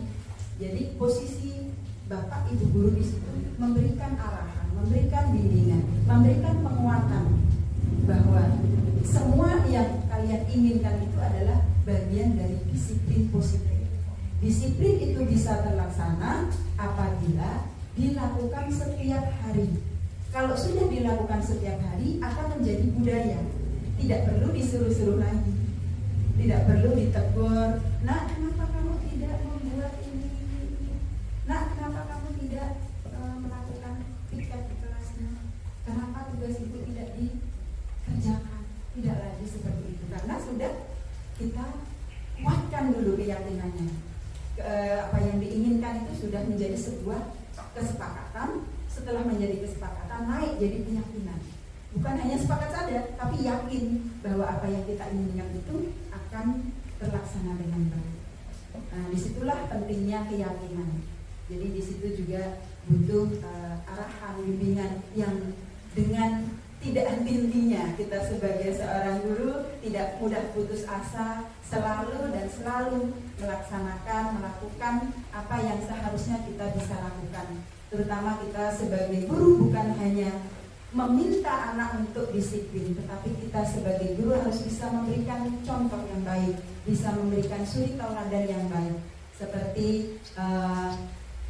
Jadi posisi Bapak Ibu guru di situ memberikan arahan, memberikan bimbingan, memberikan penguatan bahwa semua yang kalian inginkan itu adalah bagian dari disiplin positif. Disiplin itu bisa terlaksana apabila dilakukan setiap hari. Kalau sudah dilakukan setiap hari akan menjadi budaya. Tidak perlu disuruh-suruh lagi, tidak perlu ditegur. Nah, kenapa kamu tidak membuat ini? Nah, kenapa kamu tidak melakukan piket di kelasnya? Kenapa tugas ibu tidak dikerjakan? Tidak lagi seperti itu, karena sudah kita kuatkan dulu keyakinannya. Apa yang diinginkan itu sudah menjadi sebuah kesepakatan. Setelah menjadi kesepakatan, naik jadi keyakinan. Bukan hanya sepakat saja, tapi yakin bahwa apa yang kita inginkan itu akan terlaksana dengan baik. Nah, disitulah pentingnya keyakinan. Jadi di situ juga butuh arahan, bimbingan yang dengan tidak henti-hentinya kita sebagai seorang guru tidak mudah putus asa, selalu dan selalu melakukan apa yang seharusnya kita bisa lakukan. Terutama kita sebagai guru bukan hanya meminta anak untuk disiplin, tetapi kita sebagai guru harus bisa memberikan contoh yang baik, bisa memberikan suri tauladan yang baik, seperti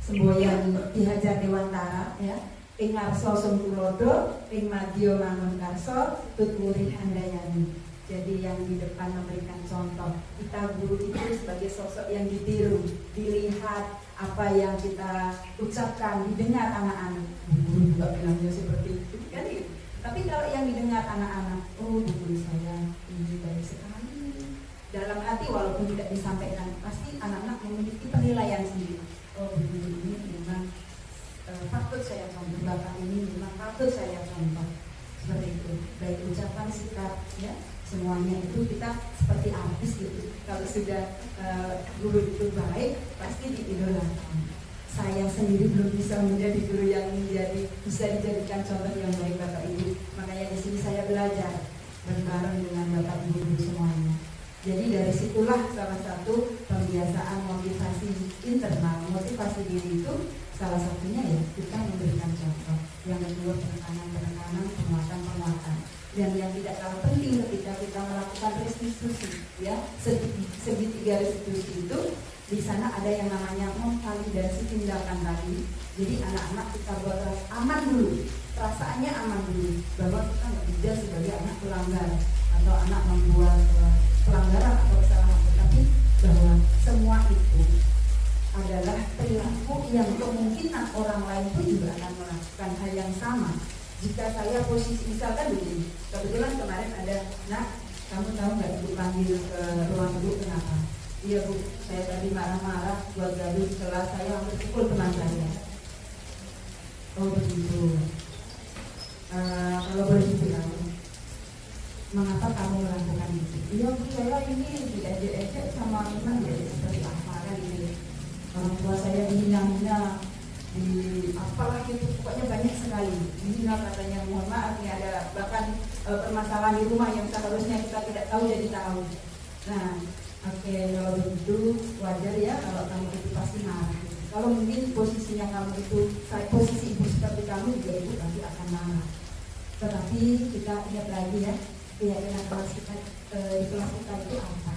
semboyan Ki Hajar Dewantara, ya, ing ngarsa sungkulodo, ing madya mangun karsa, tuturi handayani. Jadi yang di depan memberikan contoh, kita guru itu sebagai sosok yang ditiru, dilihat apa yang kita ucapkan, didengar anak-anak. Guru juga bilangnya seperti itu, kan gitu. Tapi kalau yang didengar anak-anak, oh guru saya ini baik sekali. Dalam hati walaupun tidak disampaikan, pasti anak-anak memiliki penilaian sendiri. Oh guru ini memang patut saya contoh, bapak ini memang patut saya contoh. Seperti itu, baik ucapan, sikap, ya. Semuanya itu kita seperti artis gitu. Kalau sudah guru itu baik, pasti diidolakan. Saya sendiri belum bisa menjadi guru yang bisa dijadikan contoh yang baik Bapak Ibu. Makanya di sini saya belajar bareng dengan Bapak Ibu guru semuanya. Jadi dari situlah salah satu pembiasaan motivasi internal, motivasi diri itu salah satunya ya kita memberikan contoh. Yang kedua penekanan, penguatan. Dan yang tidak kalah penting ketika kita melakukan restitusi, ya segitiga restitusi itu di sana ada yang namanya memvalidasi tindakan tadi. Jadi anak-anak kita buat aman dulu, perasaannya aman dulu bahwa kita nggak bisa sebagai anak pelanggar atau anak membuat pelanggaran atau kesalahan, tetapi bahwa semua itu adalah perilaku yang kemungkinan orang lain pun juga akan melakukan hal yang sama. Jika saya posisi misalkan begini, kebetulan kemarin ada, nak kamu tahu nggak ibu panggil ke ruang ibu kenapa? Iya Bu, saya tadi marah-marah buat gaduh setelah saya hampir pukul teman saya. Oh begitu. Kalau boleh dibilang, mengapa kamu melakukan itu? Iya Bu, saya ini diejek-ejek sama teman jadi seperti apa kan ini. Orang tua saya dihina-hina, apalah gitu, pokoknya banyak sekali. Dihina katanya, mohon maaf nih ada bahkan permasalahan di rumah yang seharusnya kita tidak tahu jadi tahu. Nah, oke, kalau begitu wajar ya kalau kamu itu pasti marah. Kalau mungkin posisinya kamu itu, posisi ibu seperti kamu juga ibu pasti akan marah. Tetapi kita lihat lagi ya, keyakinan kelas kita di kelas kita itu apa?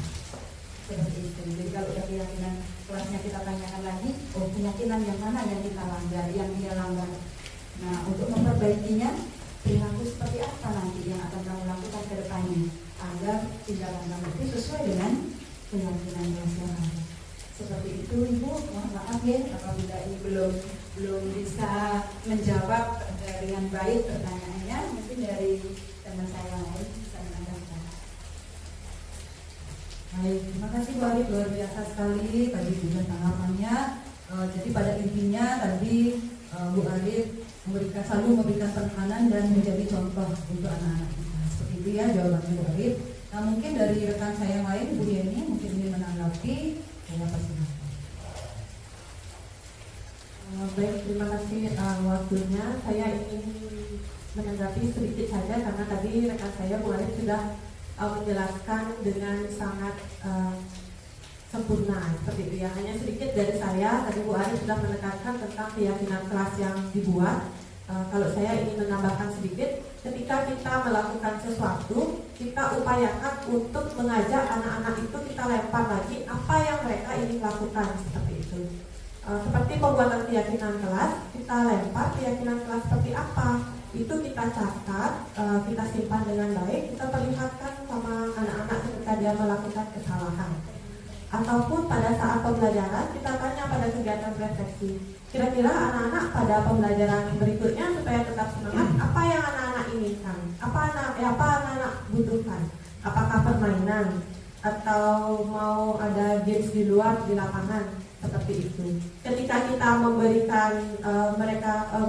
Seperti itu. Jadi kalau ada keyakinan kelasnya kita tanyakan lagi, oh keyakinan yang mana yang kita langgar, yang dia langgar. Nah, untuk memperbaikinya, perilaku seperti apa nanti yang akan kamu lakukan ke depannya agar tindakan kamu itu sesuai dengan keyakinan kelas yang ada. Seperti itu Ibu, mohon maaf ya apabila ini belum bisa menjawab dengan baik pertanyaannya, mungkin dari teman saya lain bisa menambahkan. Baik, terima kasih Bu Arif, luar biasa sekali tadi juga tanggapannya. Jadi pada intinya tadi Bu Arif selalu memberikan penekanan dan menjadi contoh untuk anak-anak kita. Seperti itu ya jawaban Bu Arif. Nah mungkin dari rekan saya yang lain, Bu Yeni mungkin ingin menanggapi. Ya, baik, terima kasih waktunya. Saya ingin menanggapi sedikit saja karena tadi rekan saya Bu Arif sudah menjelaskan dengan sangat sempurna seperti itu ya. Hanya sedikit dari saya, tadi Bu Arif sudah menekankan tentang keyakinan kelas yang dibuat. Kalau saya ingin menambahkan sedikit, ketika kita melakukan sesuatu, kita upayakan untuk mengajak anak-anak itu, kita lempar lagi apa yang mereka ingin lakukan seperti itu. Seperti pembuatan keyakinan kelas, kita lempar keyakinan kelas seperti apa, itu kita catat, kita simpan dengan baik, kita perlihatkan sama anak-anak ketika dia melakukan kesalahan. Ataupun pada saat pembelajaran, kita tanya pada kegiatan refleksi, kira-kira anak-anak pada pembelajaran berikutnya supaya tetap semangat, apa yang anak-anak inginkan, apa anak-anak butuhkan, apakah permainan atau mau ada games di luar di lapangan, seperti itu. Ketika kita memberikan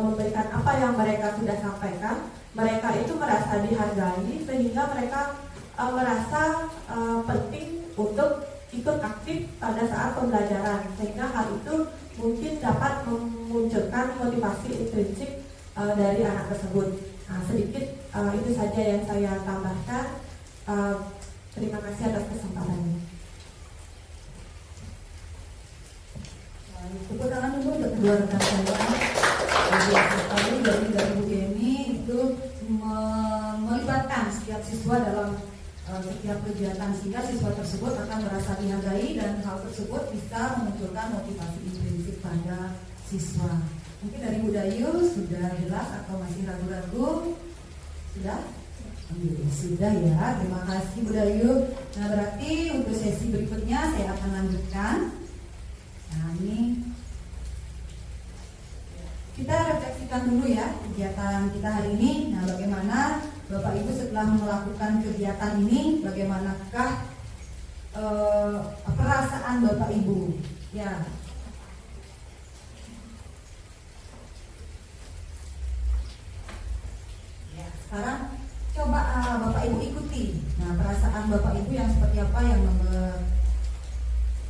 memberikan apa yang mereka sudah sampaikan, mereka itu merasa dihargai sehingga mereka merasa penting untuk ikut aktif pada saat pembelajaran, sehingga hal itu mungkin dapat memunculkan motivasi intrinsik dari anak tersebut. Nah, sedikit itu saja yang saya tambahkan. Terima kasih atas kesempatannya. Tepuk tangan dulu untuk kedua rekan saya. Sekali dari Bu Yeni itu melibatkan setiap siswa dalam setiap kegiatan sehingga siswa tersebut akan merasa dihargai dan hal tersebut bisa memunculkan motivasi intrinsik pada siswa. Mungkin dari Bu Dayu sudah jelas atau masih ragu-ragu? Sudah? Sudah ya, terima kasih Bu Dayu. Nah berarti untuk sesi berikutnya saya akan lanjutkan. Nah ini kita refleksikan dulu ya kegiatan kita hari ini. Nah bagaimana Bapak Ibu setelah melakukan kegiatan ini, bagaimanakah perasaan Bapak Ibu? Ya. Ya, sekarang coba Bapak Ibu ikuti. Nah, perasaan Bapak Ibu yang seperti apa yang nomor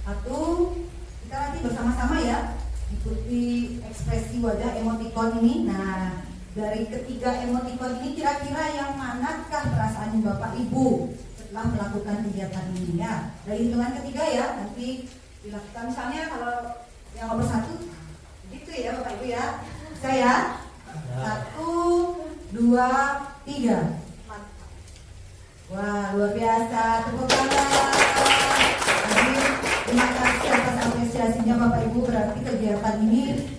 1. Kita nanti bersama-sama ya. Ikuti ekspresi wajah emotikon ini. Nah, dari ketiga emotikon ini kira-kira yang manakah perasaan Bapak Ibu setelah melakukan kegiatan ini ya? Dari hitungan ketiga ya, nanti dilakukan misalnya kalau yang nomor 1 gitu ya Bapak Ibu ya. Saya 1, 2, 3. Wah luar biasa, tepuk tangan. Terima kasih atas apresiasinya Bapak Ibu. Berarti kegiatan ini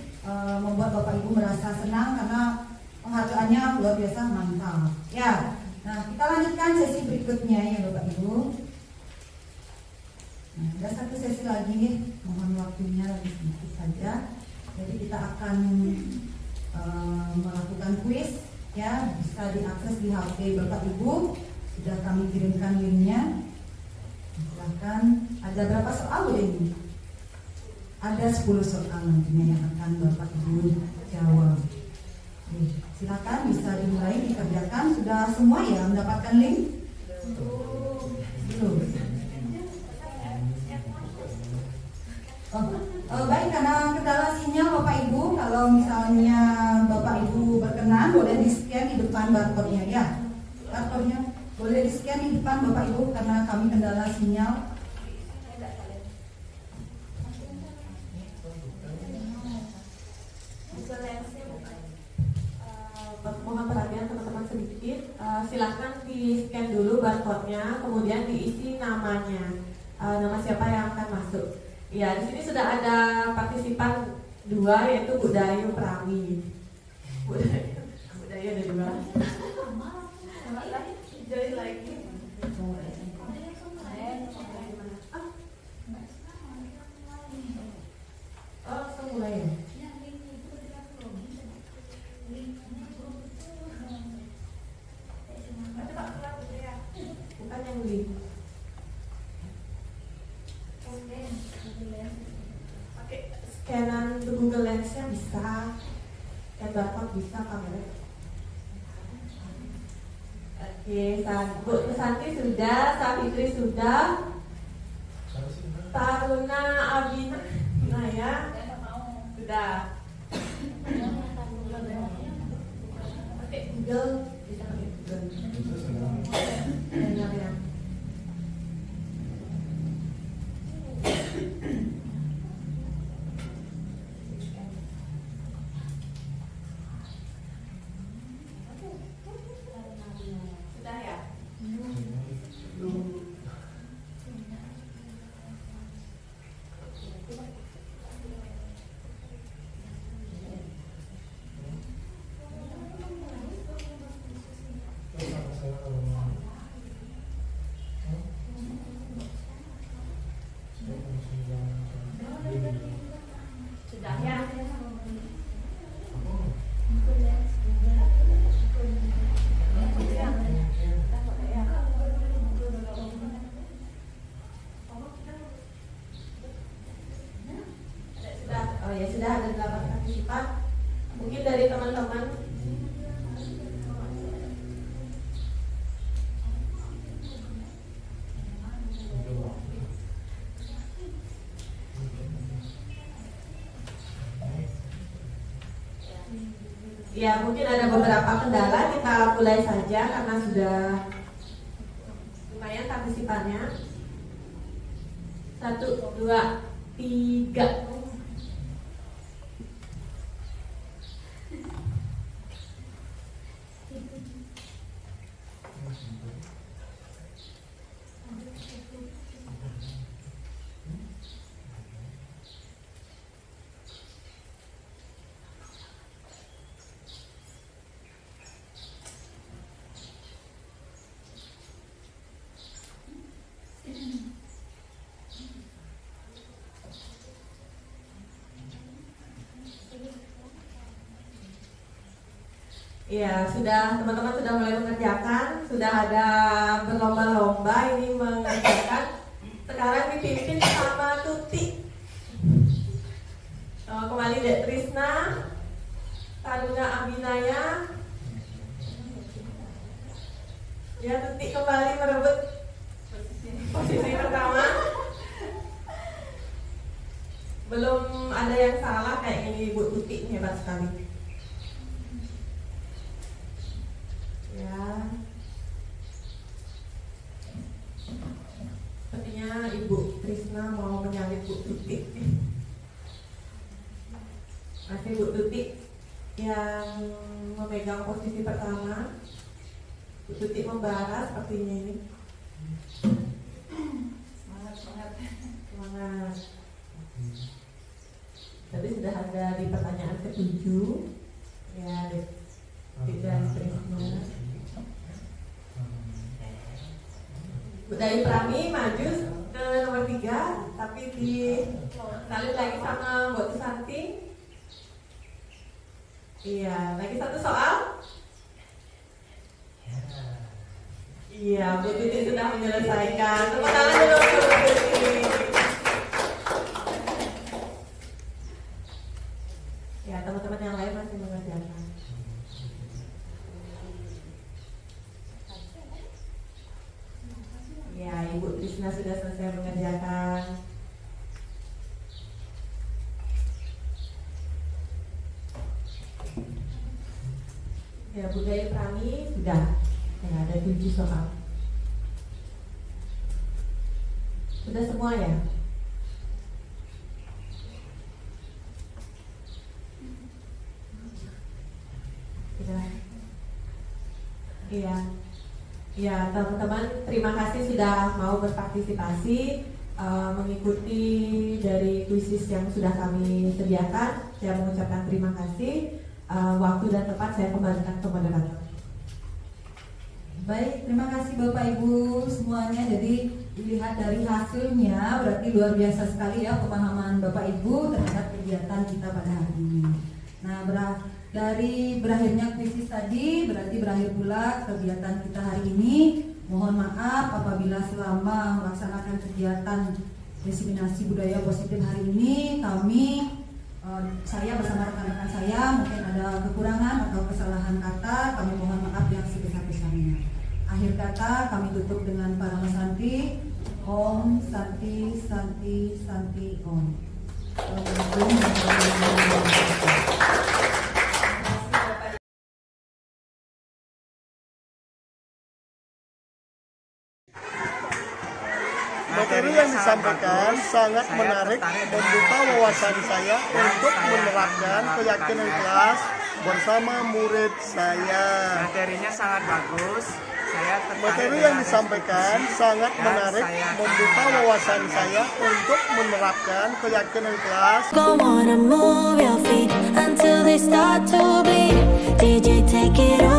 membuat Bapak Ibu merasa senang karena penghargaannya luar biasa mantap. Ya, nah kita lanjutkan sesi berikutnya ya Bapak Ibu. Nah, ada satu sesi lagi, mohon waktunya lebih sedikit saja. Jadi kita akan melakukan kuis, ya bisa diakses di HP Bapak Ibu. Sudah kami kirimkan linknya. Silahkan, ada berapa soal Bu ini? Ada 10 soal nantinya yang akan Bapak Ibu jawab. Silakan bisa dimulai dikerjakan. Sudah semua ya mendapatkan link? Belum. Baik, karena kendala sinyal Bapak Ibu, kalau misalnya Bapak Ibu berkenan boleh di-scan di depan barcode-nya ya. Barcode-nya boleh di-scan di depan Bapak Ibu karena kami kendala sinyal. Mohon perhatian teman-teman sedikit. Silahkan di-scan dulu barcode-nya, kemudian diisi namanya, nama siapa yang akan masuk. Ya, di sini sudah ada partisipan 2 yaitu Bu Dayu Prami. Bu Dayu ada 2. Jadi lagi. Oh, langsung mulai ya. Bukan yang link. Pakai scanan Google Lens-nya bisa, scan barcode bisa, kamera. Oke, Bu Santi sudah, Safitri sudah, Taruna Abina ya, sudah. Pakai Google, bisa pakai Google. Ya. Sudah ya? Sudah ya? Oh ya, sudah ada 8 partisipan. Mungkin dari teman-teman ya, mungkin ada beberapa kendala, kita mulai saja karena sudah lumayan partisipannya. 1, 2, 3. Ya, sudah, teman-teman sudah mulai mengerjakan, sudah ada berlomba-lomba ini mengerjakan. Sekarang dipimpin sama Tuti. Kembali Dek Trisna, Taruna Abinaya. Ya, Tuti kembali merebut posisi pertama. Belum ada yang salah, kayak ini Ibu Tuti hebat sekali. Ya, sepertinya Ibu Trisna mau menyalip Bu Tuti. Masih Bu Tuti yang memegang posisi pertama. Bu Tuti membara sepertinya ini. Semangat. Tadi sudah ada di pertanyaan ke-7. Ya, dan Trisna. Bu Dayu Prami maju ke nomor 3, tapi disalib lagi sama Bu Santi. Iya, lagi 1 soal. Iya, Bu Tuti sudah menyelesaikan. Tepuk tangan dulu untuk Bu Tuti. Ya, teman-teman yang lain masih mengerjakan. Ya, Ibu Trisna sudah selesai mengerjakan. Ya, Bu Gaya Prami sudah. Ya, ada 7 soal. Sudah semua ya? Sudah. Iya. Ya, teman-teman, terima kasih sudah mau berpartisipasi mengikuti dari kuisis yang sudah kami sediakan. Saya mengucapkan terima kasih. Waktu dan tempat saya kembalikan ke moderator. Baik, terima kasih Bapak Ibu semuanya. Jadi dilihat dari hasilnya berarti luar biasa sekali ya pemahaman Bapak Ibu terhadap kegiatan kita pada hari ini. Nah, dari berakhirnya kuisis tadi berarti berakhir pula kegiatan kita hari ini. Mohon maaf apabila selama melaksanakan kegiatan diseminasi budaya positif hari ini saya bersama rekan-rekan saya mungkin ada kekurangan atau kesalahan kata, kami mohon maaf yang sebesar-besarnya. Akhir kata kami tutup dengan Parama Santi. Om Santi Santi Santi Om. Materi yang disampaikan sangat menarik, membuka wawasan saya untuk menerapkan keyakinan kelas bersama murid saya. Materinya sangat bagus. Materi yang disampaikan sangat menarik, membuka wawasan saya untuk menerapkan keyakinan kelas. Go on and move your feet until they start to bleed. DJ, take it on.